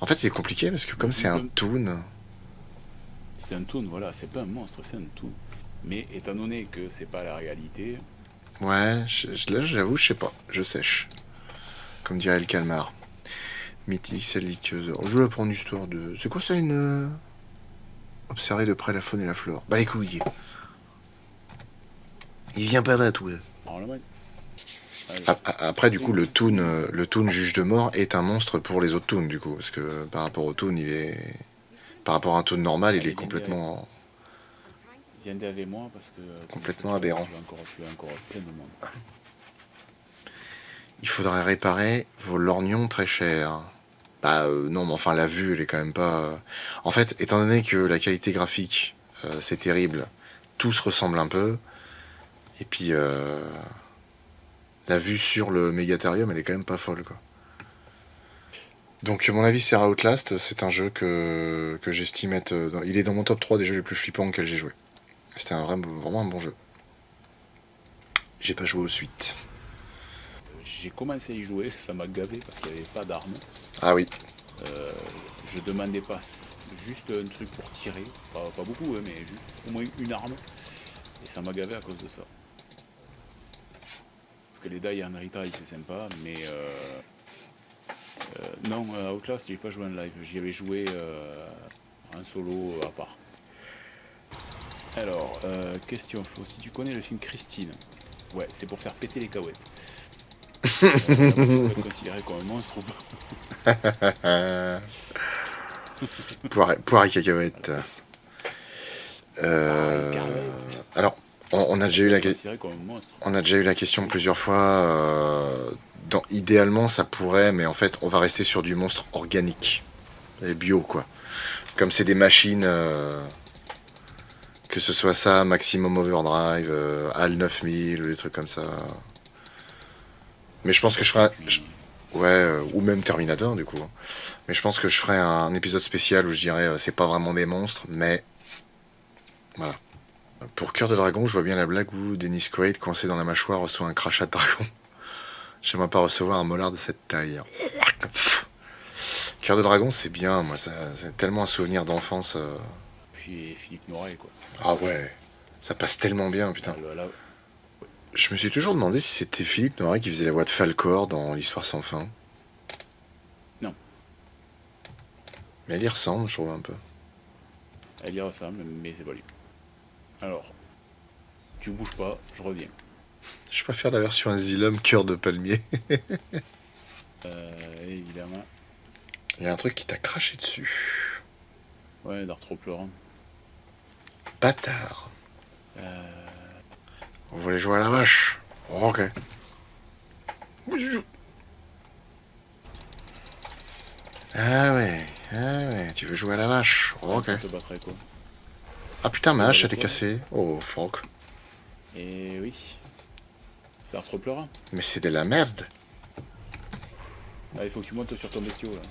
En fait, c'est compliqué parce que comme c'est un toon. C'est un toon, voilà. C'est pas un monstre, c'est un toon. Mais étant donné que c'est pas la réalité. Ouais, là j'avoue, je sais pas. Je sèche. Comme dirait le calmar. Mythique, salicieuse. Je vais apprendre l'histoire de. C'est quoi ça une. Observer de près la faune et la flore. Bah les couilles. Il vient pas là, toi. Après, du coup, le toon juge de mort est un monstre pour les autres toons, du coup. Parce que par rapport au toon, il est. Par rapport à un toon normal, il est complètement. Viendez avec moi parce que. Complètement aberrant. Tu vas encore plein de monde. Il faudrait réparer vos lorgnons très chers. Bah non, mais enfin la vue, elle est quand même pas... En fait, étant donné que la qualité graphique, c'est terrible, tout se ressemble un peu, et puis... La vue sur le Mégatherium, elle est quand même pas folle, quoi. Donc, mon avis, c'est Outlast. C'est un jeu que j'estime être... il est dans mon top 3 des jeux les plus flippants auxquels j'ai joué. C'était vraiment un bon jeu. J'ai pas joué aux suites. J'ai commencé à y jouer, ça m'a gavé parce qu'il n'y avait pas d'armes. Ah oui. Je demandais pas juste un truc pour tirer, pas beaucoup, hein, mais juste au moins une arme. Et ça m'a gavé à cause de ça. Parce que les die en retry c'est sympa, mais non, Outlast, j'ai pas joué en live, j'y avais joué en solo à part. Alors, question Flo, si tu connais le film Christine, ouais, c'est pour faire péter les cahuètes. La voiture peut être considérée comme un monstre ou pas? Poire et cacahuète. Alors, on a déjà eu on a déjà eu la question plusieurs fois. Idéalement, ça pourrait, mais en fait, on va rester sur du monstre organique et bio, quoi. Comme c'est des machines, que ce soit ça, Maximum Overdrive, HAL 9000, ou des trucs comme ça. Mais je pense que je ferai... Ouais, ou même Terminator, du coup. Mais je pense que je ferai un épisode spécial où je dirais, c'est pas vraiment des monstres, mais... Voilà. Pour Cœur de Dragon, je vois bien la blague où Dennis Quaid, coincé dans la mâchoire, reçoit un crachat de dragon. J'aimerais pas recevoir un molar de cette taille. Cœur de Dragon, c'est bien, moi, c'est tellement un souvenir d'enfance. Puis Philippe Noiret, quoi. Ah ouais, ça passe tellement bien, putain. Là, Je me suis toujours demandé si c'était Philippe Noiret qui faisait la voix de Falcor dans L'Histoire sans fin. non, Mais elle y ressemble, je trouve, un peu. elle y ressemble, mais c'est pas lui. Alors, tu bouges pas, je reviens. Je préfère la version Asylum Cœur de Palmier. Évidemment. Il y a un truc qui t'a craché dessus. Ouais, d'art trop pleurant. Bâtard. Vous voulez jouer à la vache? Oh, ok. Ah ouais, tu veux jouer à la vache? Oh, ok. Je te battrai, quoi. Ah putain, ma hache, elle est cassée. Oh, fuck. Et oui. C'est d'art trop pleurant. Mais c'est de la merde. Ah, il faut que tu montes sur ton bestiau, là.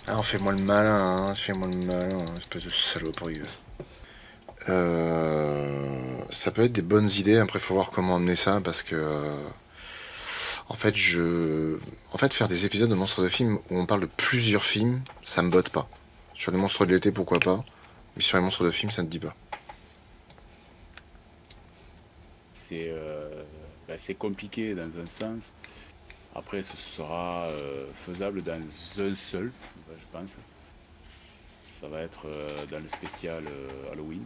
Ah, fais-moi le malin, hein. Fais-moi le malin, espèce de saloperie. Ça peut être des bonnes idées, après faut voir comment amener ça, parce que... en fait, faire des épisodes de monstres de films où on parle de plusieurs films, ça me botte pas. Sur les monstres de l'été, pourquoi pas. Mais sur les monstres de films, ça ne dit pas. C'est compliqué dans un sens. Après, ce sera faisable dans un seul, je pense. Ça va être dans le spécial Halloween.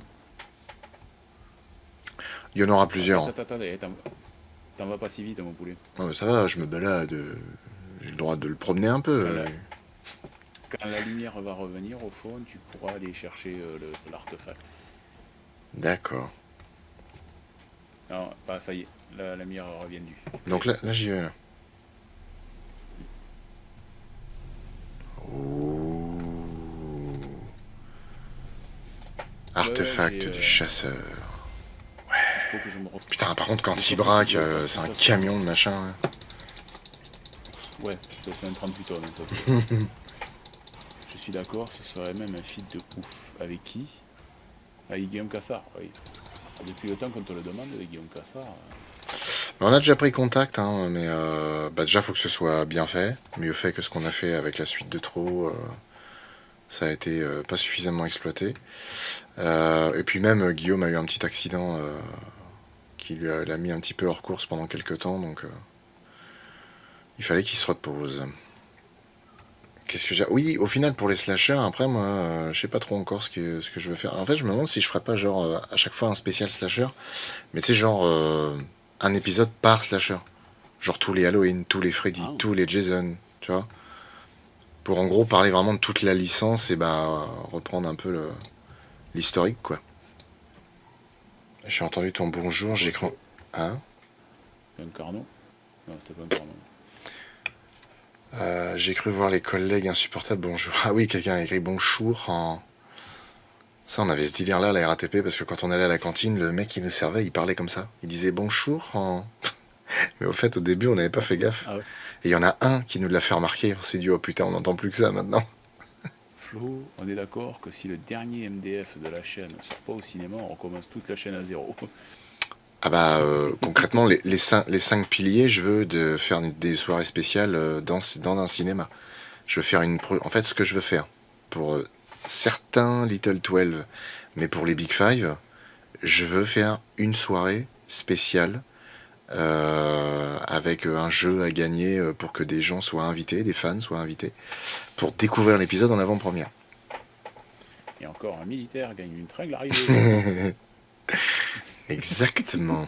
Il y en aura plusieurs. Attends, t'en vas pas si vite, mon poulet. Non, mais ça va, je me balade. J'ai le droit de le promener un peu. Quand la lumière va revenir, au fond, tu pourras aller chercher l'artefact. D'accord. Non, bah ça y est, la lumière revient du. Donc là j'y vais. Là. Ouh. Artefact du chasseur. Faut que je me Putain, par contre, quand il braque, c'est un camion de machin. Hein. Ouais, c'est un 38 tonnes. Ça. Je suis d'accord, ce serait même un feat de ouf. Avec qui? Avec Guillaume Cassard, oui. Depuis le temps qu'on te le demande avec Guillaume Cassard. On a déjà pris contact, hein, mais déjà faut que ce soit bien fait, mieux fait que ce qu'on a fait avec la suite de trop. Ça a été pas suffisamment exploité. Et puis même Guillaume a eu un petit accident qui l'a mis un petit peu hors course pendant quelques temps, donc il fallait qu'il se repose. Qu'est-ce que j'ai... Oui, au final pour les slashers, après moi, je sais pas trop encore ce que je veux faire. En fait, je me demande si je ferais pas genre à chaque fois un spécial slasher, mais tu sais genre un épisode par slasher. Genre tous les Halloween, tous les Freddy, tous les Jason, tu vois. Pour en gros parler vraiment de toute la licence et reprendre un peu l'historique, quoi. J'ai entendu ton bonjour, j'ai cru... Hein? Un Carnot? Non, c'était pas un Carnot. J'ai cru voir les collègues insupportables, bonjour. Ah oui, quelqu'un a écrit bonjour en... Ça, on avait ce délire là à la RATP, parce que quand on allait à la cantine, le mec qui nous servait, il parlait comme ça. Il disait bonjour en... Mais au fait, au début, on n'avait pas fait gaffe. Ah ouais. Et il y en a un qui nous l'a fait remarquer. On s'est dit, oh putain, on n'entend plus que ça maintenant. Flo, on est d'accord que si le dernier MDF de la chaîne ne sort pas au cinéma, on recommence toute la chaîne à zéro. Ah bah, concrètement, les cinq piliers, je veux faire des soirées spéciales dans un cinéma. Je veux faire en fait, ce que je veux faire, pour certains Little 12, mais pour les Big Five, je veux faire une soirée spéciale avec un jeu à gagner pour que des gens soient invités, des fans soient invités, pour découvrir l'épisode en avant-première. Et encore, un militaire gagne une tringle arrivée. Exactement.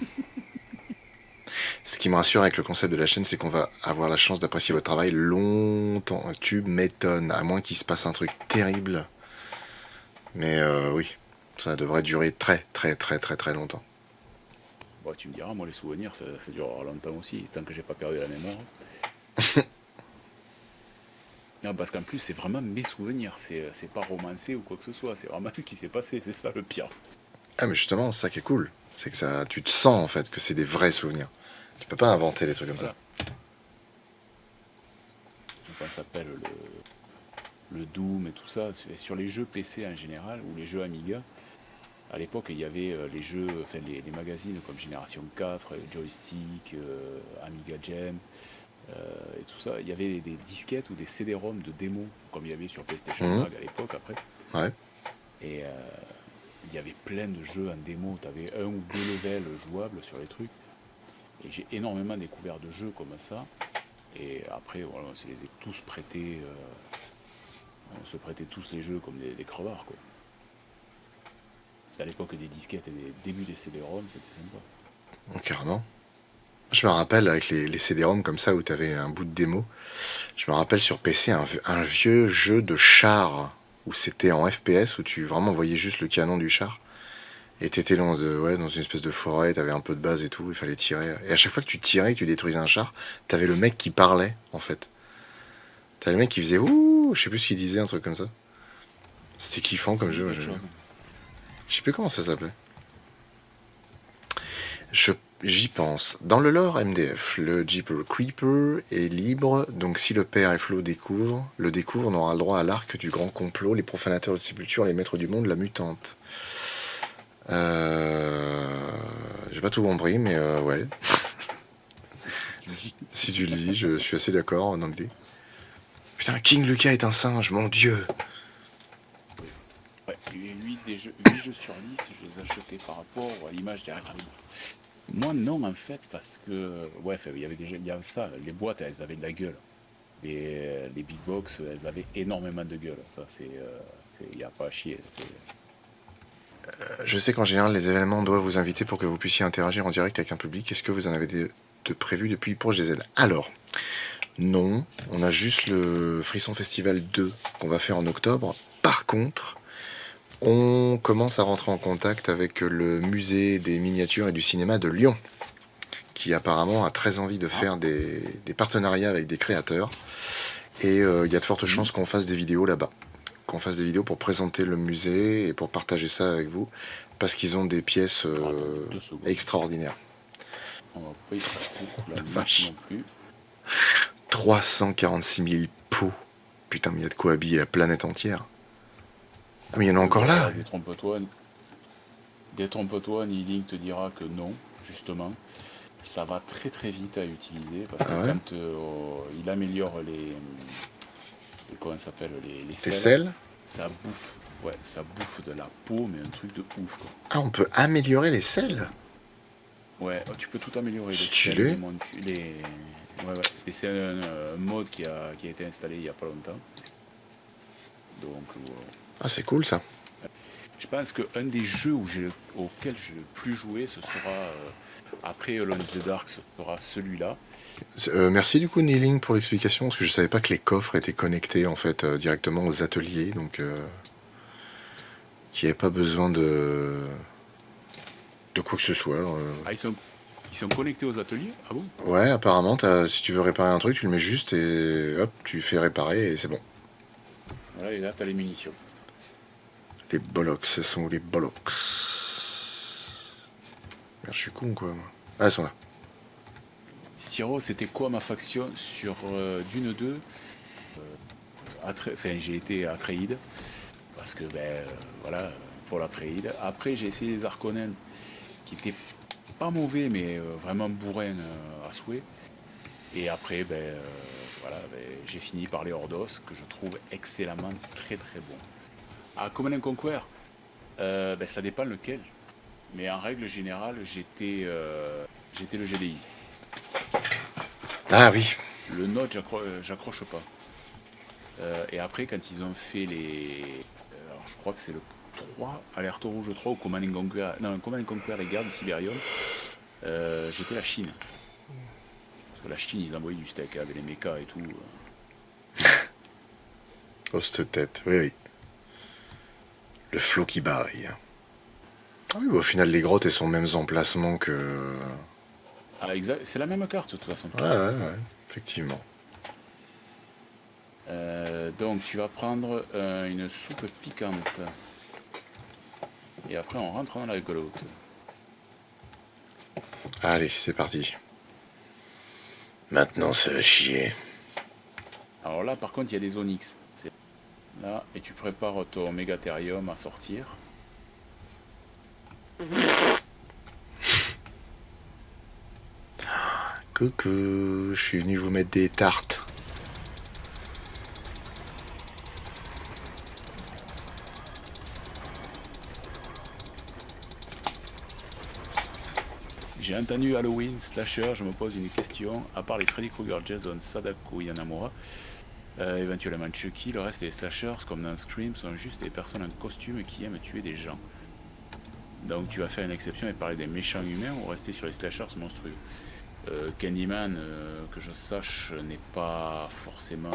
Ce qui me rassure avec le concept de la chaîne, c'est qu'on va avoir la chance d'apprécier votre travail longtemps. Tu m'étonnes, à moins qu'il se passe un truc terrible. Mais oui, ça devrait durer très très très très très longtemps. Bon, tu me diras, moi les souvenirs, ça durera longtemps aussi, tant que j'ai pas perdu la mémoire. Non, parce qu'en plus, c'est vraiment mes souvenirs, c'est pas romancé ou quoi que ce soit, c'est vraiment ce qui s'est passé, c'est ça le pire. Ah mais justement, c'est ça qui est cool. C'est que ça, tu te sens en fait que c'est des vrais souvenirs. Tu peux pas inventer des trucs comme ça. Voilà. Comment ça s'appelle le Doom et tout ça, sur les jeux PC en général, ou les jeux Amiga, à l'époque, il y avait les jeux, enfin les magazines comme Génération 4, Joystick, Amiga Jam, et tout ça. Il y avait des disquettes ou des CD-ROM de démos, comme il y avait sur PlayStation Mhm. Mag à l'époque après. Ouais. Et il y avait plein de jeux en démo. Tu avais un ou deux levels jouables sur les trucs. Et j'ai énormément découvert de jeux comme ça. Et après, voilà, on se les a tous prêtés. On se prêtait tous les jeux comme des crevards, quoi. C'est à l'époque des disquettes et des débuts des CD-ROM, c'était sympa. Carrément. Je me rappelle avec les CD-ROM comme ça où tu avais un bout de démo. Je me rappelle sur PC un vieux jeu de char où c'était en FPS où tu vraiment voyais juste le canon du char. Et t'étais dans une espèce de forêt, t'avais un peu de base et tout, il fallait tirer. Et à chaque fois que tu tirais, que tu détruisais un char, t'avais le mec qui parlait en fait. T'avais le mec qui faisait ouh, je sais plus ce qu'il disait, un truc comme ça. C'était kiffant Ça comme me dit jeu. quelque chose. Je sais plus comment ça s'appelait. Je J'y pense. Dans le lore MDF, le Jeeper Creeper est libre, donc si le père et Flo le découvrent, on aura le droit à l'arc du grand complot, les profanateurs de sépulture, les maîtres du monde, la mutante. J'ai pas tout compris, mais ouais. Si tu me dis. Si tu le dis, je suis assez d'accord en anglais. Putain, King Lucas est un singe, mon dieu. Ouais, 8 jeux sur 10, je les achetais par rapport à l'image derrière la boîte. Moi, non, en fait, parce que, ouais, il y avait déjà, il y a ça, les boîtes, elles avaient de la gueule. Les big box, elles avaient énormément de gueule. Ça, il n'y a pas à chier. Je sais qu'en général, les événements doivent vous inviter pour que vous puissiez interagir en direct avec un public. Est-ce que vous en avez de prévu depuis Proche des Ailes? Alors, non, on a juste le Frisson Festival 2 qu'on va faire en octobre. Par contre, on commence à rentrer en contact avec le musée des miniatures et du cinéma de Lyon, qui apparemment a très envie de faire des partenariats avec des créateurs. Et il y a de fortes chances qu'on fasse des vidéos là-bas. Qu'on fasse des vidéos pour présenter le musée et pour partager ça avec vous, parce qu'ils ont des pièces Attends, 2 secondes. extraordinaires. On va pas y passer la nuit Vache. non plus. 346 000 pots. Putain, mais il y a de quoi habiller la planète entière. Ah, mais il y en a encore là. Détrompe-toi, Neelink te dira que non, justement. Ça va très très vite à utiliser parce Ah que ouais. quand il améliore comment ça s'appelle, les Des selles, selles. ça bouffe. Ouais, ça bouffe de la peau, mais un truc de ouf, quoi. Ah, on peut améliorer les selles. Ouais, tu peux tout améliorer, les selles, Stylé. Ouais, ouais. Et c'est un mode qui a été installé il y a pas longtemps. Donc, Ah, c'est cool ça. je pense qu'un des jeux auquel j'ai le plus joué, ce sera, après Alone in the Dark, ce sera celui-là. Merci du coup Neeling pour l'explication, parce que je savais pas que les coffres étaient connectés en fait directement aux ateliers, donc qu'il n'y avait pas besoin de quoi que ce soit. Ah, ils sont connectés aux ateliers? Ah bon? Ouais, apparemment, si tu veux réparer un truc, tu le mets juste et hop, tu fais réparer et c'est bon. Voilà, et là, t'as les munitions. Les bollocks, ce sont où les bollocks? Merde, je suis con quoi, moi. Ah, elles sont là. Siro, c'était quoi ma faction sur Dune 2? Enfin, j'ai été Atreide, parce que, voilà, pour l'Atreide. Après, j'ai essayé les Harkonnen, qui étaient pas mauvais, mais vraiment bourrin à souhait. Et après, voilà, j'ai fini par les Ordos, que je trouve excellemment très très bon. À Command and Conquer, ça dépend lequel. Mais en règle générale, j'étais le GDI. Ah oui. Le Node, j'accroche pas. Et après, quand ils ont fait alors, je crois que c'est le 3, Alerte Rouge 3 ou Command and Conquer. Non, Command and Conquer, les gardes du Siberium. J'étais la Chine. Parce que la Chine, ils envoyaient du steak avec les mechas et tout. Hoste-tête, oui, oui. Le flot qui baille. Ah oui, bah, au final, les grottes, elles sont aux mêmes emplacements que... Ah, exact. C'est la même carte, de toute façon. Ouais, ouais, ouais, effectivement. Donc, tu vas prendre une soupe piquante. Et après, on rentre dans la rigolote. Allez, c'est parti. Maintenant, ça va chier. Alors là, par contre, il y a des onyx. C'est là, et tu prépares ton mégatherium à sortir. Coucou, je suis venu vous mettre des tartes. J'ai entendu Halloween, slasher, je me pose une question. À part les Freddy Krueger, Jason, Sadako, Yanamura, éventuellement Chucky, le reste des slashers, comme dans Scream, sont juste des personnes en costume qui aiment tuer des gens. Donc tu vas faire une exception et parler des méchants humains ou rester sur les slashers monstrueux. Candyman, que je sache, n'est pas forcément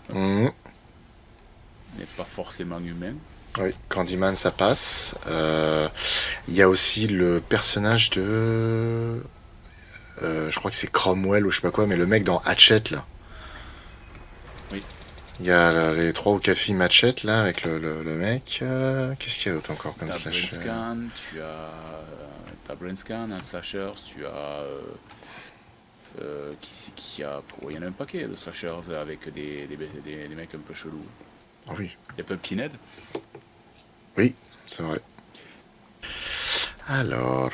Mmh. n'est pas forcément humain. Oui, Candyman, ça passe. Il y a aussi le personnage de... je crois que c'est Cromwell ou je sais pas quoi, mais le mec dans Hatchet, là. Oui. Il y a les 3 ou 4 films Hatchet, là, avec le mec. Qu'est-ce qu'il y a d'autre encore comme T'as slash Brainscan, t'as Brainscan, un slashers, tu as qui a, il y en a un paquet de slashers avec des mecs un peu chelous. Ah oui, Des Pumpkinhead. oui, c'est vrai. Alors...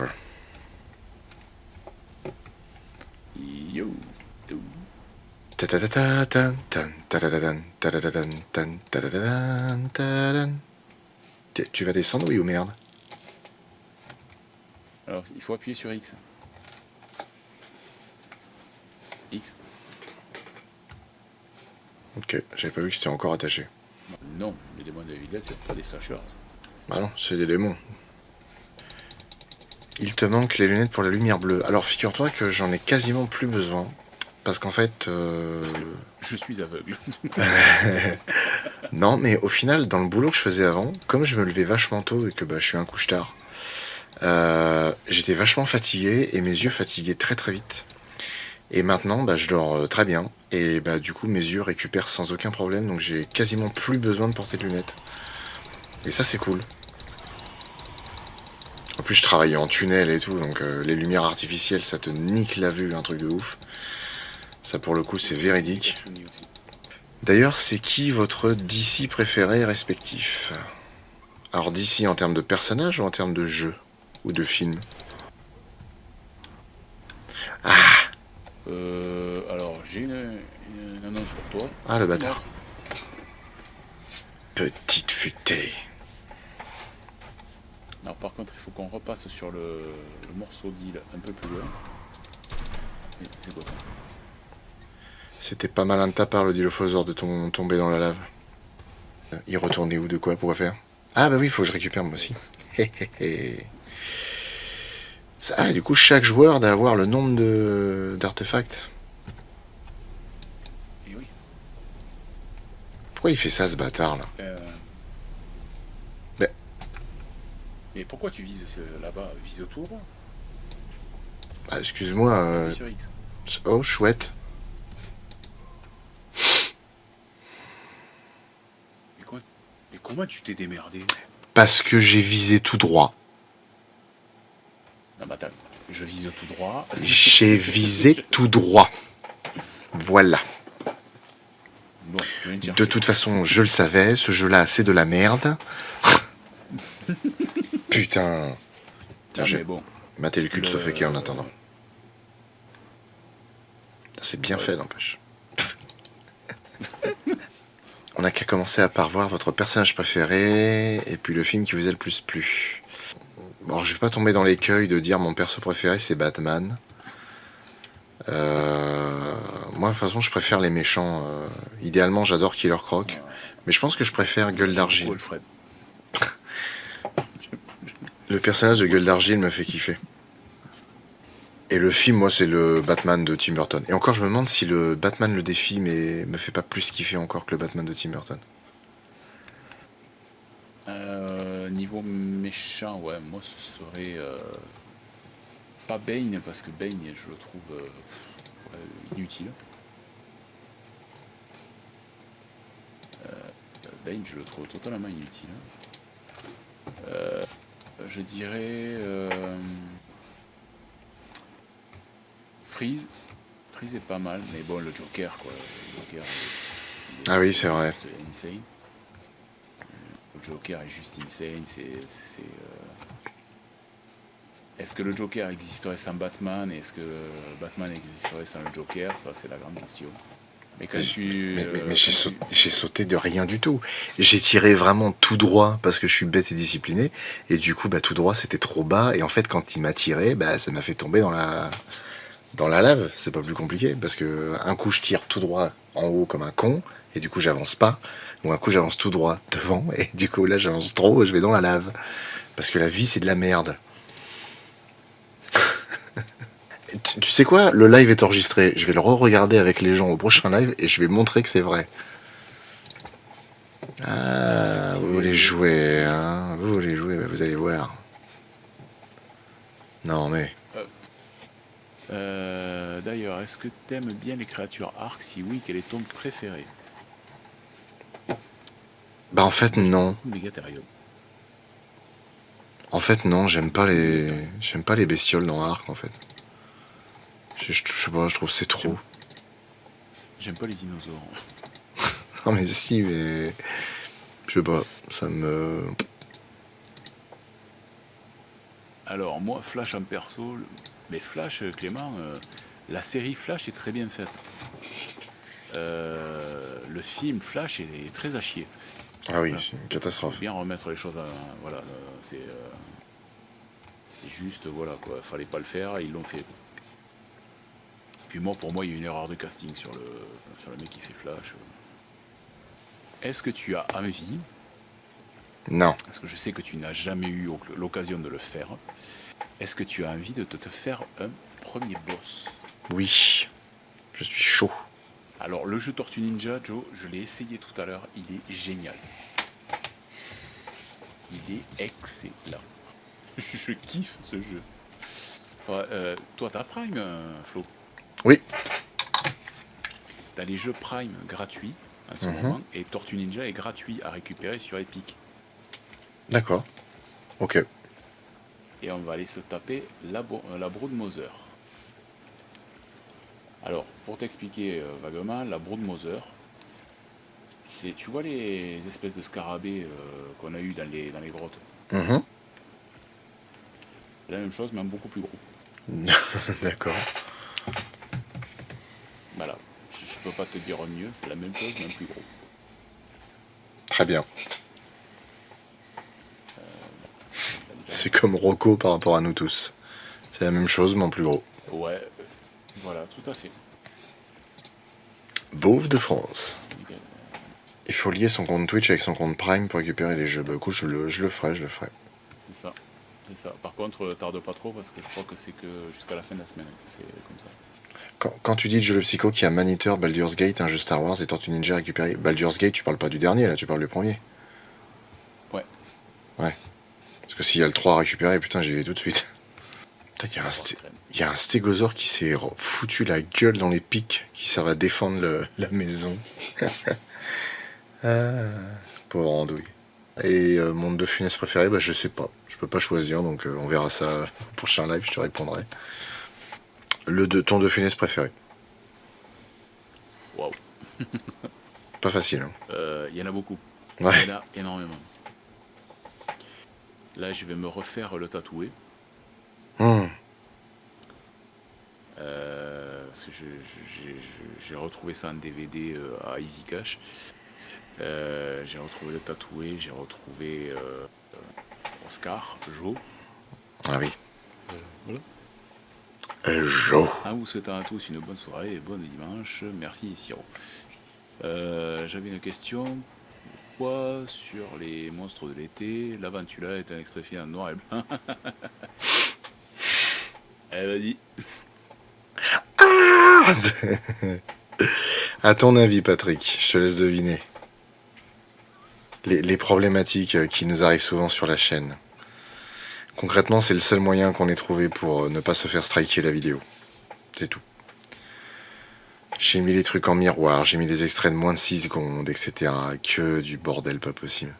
Yo. Do. Ta-ta-ta-ta-tan, ta-ta-ta-tan, ta-ta-ta-tan, tan, ta-ta-ta-tan, ta-tan. Tu vas descendre, oui ou merde? Alors il faut appuyer sur X. X. Ok, j'avais pas vu que c'était encore attaché. Non, les démons de Villette, c'est pas des slashers. Bah non, c'est des démons. Il te manque les lunettes pour la lumière bleue. Alors figure-toi que j'en ai quasiment plus besoin. Parce qu'en fait... Je suis aveugle. Non, mais au final, dans le boulot que je faisais avant, comme je me levais vachement tôt et que je suis un couche-tard, j'étais vachement fatigué et mes yeux fatiguaient très très vite. Et maintenant, je dors très bien. Et du coup, mes yeux récupèrent sans aucun problème. Donc j'ai quasiment plus besoin de porter de lunettes. Et ça, c'est cool. En plus, je travaillais en tunnel et tout. Donc les lumières artificielles, ça te nique la vue, un truc de ouf. Ça, pour le coup, c'est véridique. D'ailleurs, c'est qui votre DC préféré respectif? Alors DC en termes de personnage ou en termes de jeu? Ou de film? Ah! Alors, j'ai une annonce pour toi. Ah, le bâtard. Petite futée. Alors, par contre, il faut qu'on repasse sur le morceau d'île un peu plus loin. C'est quoi ça? C'était pas malin de ta part, le dilophosaure, de tomber dans la lave. Il retournait où, de quoi, pourquoi faire? Ah bah oui, il faut que je récupère moi aussi. Ça, du coup, chaque joueur doit avoir le nombre d'artefacts. Et oui. Pourquoi il fait ça, ce bâtard, là? Ben. Mais pourquoi tu vises là-bas? Vise autour. Bah, excuse-moi. Sur X. Oh, chouette. Mais comment tu t'es démerdé? Parce que j'ai visé tout droit. Non, mais attends, je vise tout droit. J'ai visé tout droit. Voilà. Bon, je viens de De chercher. toute façon, je le savais, ce jeu-là, c'est de la merde. Putain. Tiens, Non, j'ai mais bon, maté le cul de Sofeki en le... attendant. C'est bien Ouais. fait, n'empêche. On n'a qu'à commencer à parvoir votre personnage préféré et puis le film qui vous a le plus plu. Bon, alors, je vais pas tomber dans l'écueil de dire mon perso préféré c'est Batman. Moi, de toute façon, je préfère les méchants. Idéalement, j'adore Killer Croc. Mais je pense que je préfère Gueule J'aime beaucoup d'Argile. Alfred. Le personnage de Gueule d'Argile me fait kiffer. Et le film, moi, c'est le Batman de Tim Burton. Et encore, je me demande si le Batman le défi me fait pas plus kiffer encore que le Batman de Tim Burton. Niveau méchant, ouais, moi ce serait pas Bane parce que Bane je le trouve ouais, inutile. Bane je le trouve totalement inutile. Je dirais Freeze. Freeze est pas mal, mais bon le Joker quoi. Le Joker Ah oui, c'est vrai. juste insane. Le Joker est juste insane. Est-ce que le Joker existerait sans Batman et est-ce que Batman existerait sans le Joker? Ça, c'est la grande question. Mais quand tu... Mais quand tu... j'ai sauté de rien du tout. J'ai tiré vraiment tout droit parce que je suis bête et discipliné. Et du coup, bah, tout droit, c'était trop bas. Et en fait, quand il m'a tiré, bah, ça m'a fait tomber dans la lave. C'est pas plus compliqué. Parce que un coup, je tire tout droit en haut comme un con. Et du coup, j'avance pas. Ou un coup, j'avance tout droit devant. Et du coup, là, j'avance trop et je vais dans la lave. Parce que la vie, c'est de la merde. Tu sais quoi? Le live est enregistré. Je vais le re-regarder avec les gens au prochain live et je vais montrer que c'est vrai. Ah, vous voulez jouer, hein? Vous voulez jouer, bah vous allez voir. Non, mais... D'ailleurs, est-ce que t'aimes bien les créatures arcs? Si oui, quel est ton préféré? Bah en fait, Moi, j'aime non. beaucoup Megatherium. En fait, non, j'aime pas les bestioles dans Ark, en fait. Je sais pas, je trouve que c'est trop. J'aime pas les dinosaures. Non, mais si, mais... Je sais pas, ça me... Alors, moi, Flash en perso... Mais Flash, Clément, la série Flash est très bien faite. Le film Flash est très à chier. Ah oui, Voilà. c'est une Faut catastrophe. bien remettre les choses à... Voilà, c'est juste, voilà, quoi. Fallait pas le faire, ils l'ont fait. Puis moi, pour moi, il y a une erreur de casting sur le mec qui fait Flash. Est-ce que tu as envie, Non. parce que je sais que tu n'as jamais eu l'occasion de le faire, est-ce que tu as envie de te faire un premier boss? Oui. Je suis chaud. Alors, le jeu Tortue Ninja, Joe, je l'ai essayé tout à l'heure, il est génial. Il est excellent. Je kiffe ce jeu. Enfin, toi, t'as Prime, Flo? Oui. T'as les jeux Prime gratuits en ce Mhm. moment, et Tortue Ninja est gratuit à récupérer sur Epic. D'accord. Ok. Et on va aller se taper la Brood Mother. Alors, pour t'expliquer vaguement, la Brood Mother, c'est, tu vois les espèces de scarabées qu'on a eu dans les grottes. Mhm. C'est la même chose, mais en beaucoup plus gros. D'accord. Voilà, je peux pas te dire mieux, c'est la même chose, mais en plus gros. Très bien. C'est comme Rocco par rapport à nous tous. C'est la même chose, mais en plus gros. Ouais, voilà, tout à fait. Beauve de France. Il faut lier son compte Twitch avec son compte Prime pour récupérer les jeux. Bah écoute, je le ferai. C'est ça, c'est ça. Par contre, tarde pas trop parce que je crois que c'est que jusqu'à la fin de la semaine que c'est comme ça. Quand tu dis Jeu le Psycho qui a Maniteur, Baldur's Gate, un jeu Star Wars et Tortue Ninja récupéré. Baldur's Gate, tu parles pas du dernier là, tu parles du premier. Ouais. Ouais. Parce que s'il y a le 3 à récupérer, putain, j'y vais tout de suite. Putain, il y a un stégosaure qui s'est foutu la gueule dans les pics qui servent à défendre la maison. Ah, pauvre andouille. Et mon De Funès préféré, bah, je sais pas. Je peux pas choisir, donc on verra ça au prochain live, je te répondrai. Ton De Funès préféré. Waouh. Pas facile, hein. Il y en a beaucoup. Ouais. Il y en a énormément. Là, je vais me refaire le tatouer. Mmh. Parce que j'ai retrouvé ça en DVD à Easy Cash. J'ai retrouvé le tatoué, j'ai retrouvé Oscar, Joe. Ah oui. Voilà. Jo. À vous souhaitant à tous une bonne soirée et bon dimanche. Merci Siro. J'avais une question. Pourquoi sur les monstres de l'été, l'Aventula est un extrait film en noir et blanc? Vas-y. Ah à ton avis, Patrick, je te laisse deviner. Les problématiques qui nous arrivent souvent sur la chaîne. Concrètement, c'est le seul moyen qu'on ait trouvé pour ne pas se faire striker la vidéo. C'est tout. J'ai mis les trucs en miroir, j'ai mis des extraits de moins de 6 secondes, etc. Que du bordel pas possible.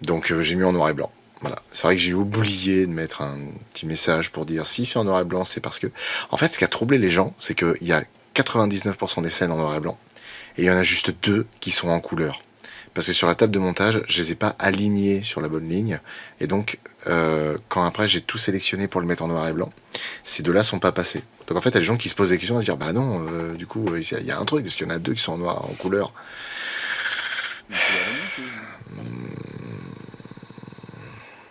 Donc j'ai mis en noir et blanc. Voilà. C'est vrai que j'ai oublié de mettre un petit message pour dire si c'est en noir et blanc, c'est parce que... En fait, ce qui a troublé les gens, c'est qu'il y a 99% des scènes en noir et blanc, et il y en a juste 2 qui sont en couleur. Parce que sur la table de montage, je les ai pas alignés sur la bonne ligne, et donc quand après j'ai tout sélectionné pour le mettre en noir et blanc, ces 2-là sont pas passés. Donc en fait, il y a des gens qui se posent des questions à se dire bah non, du coup, il y a un truc, parce qu'il y en a 2 qui sont en noir, en couleur.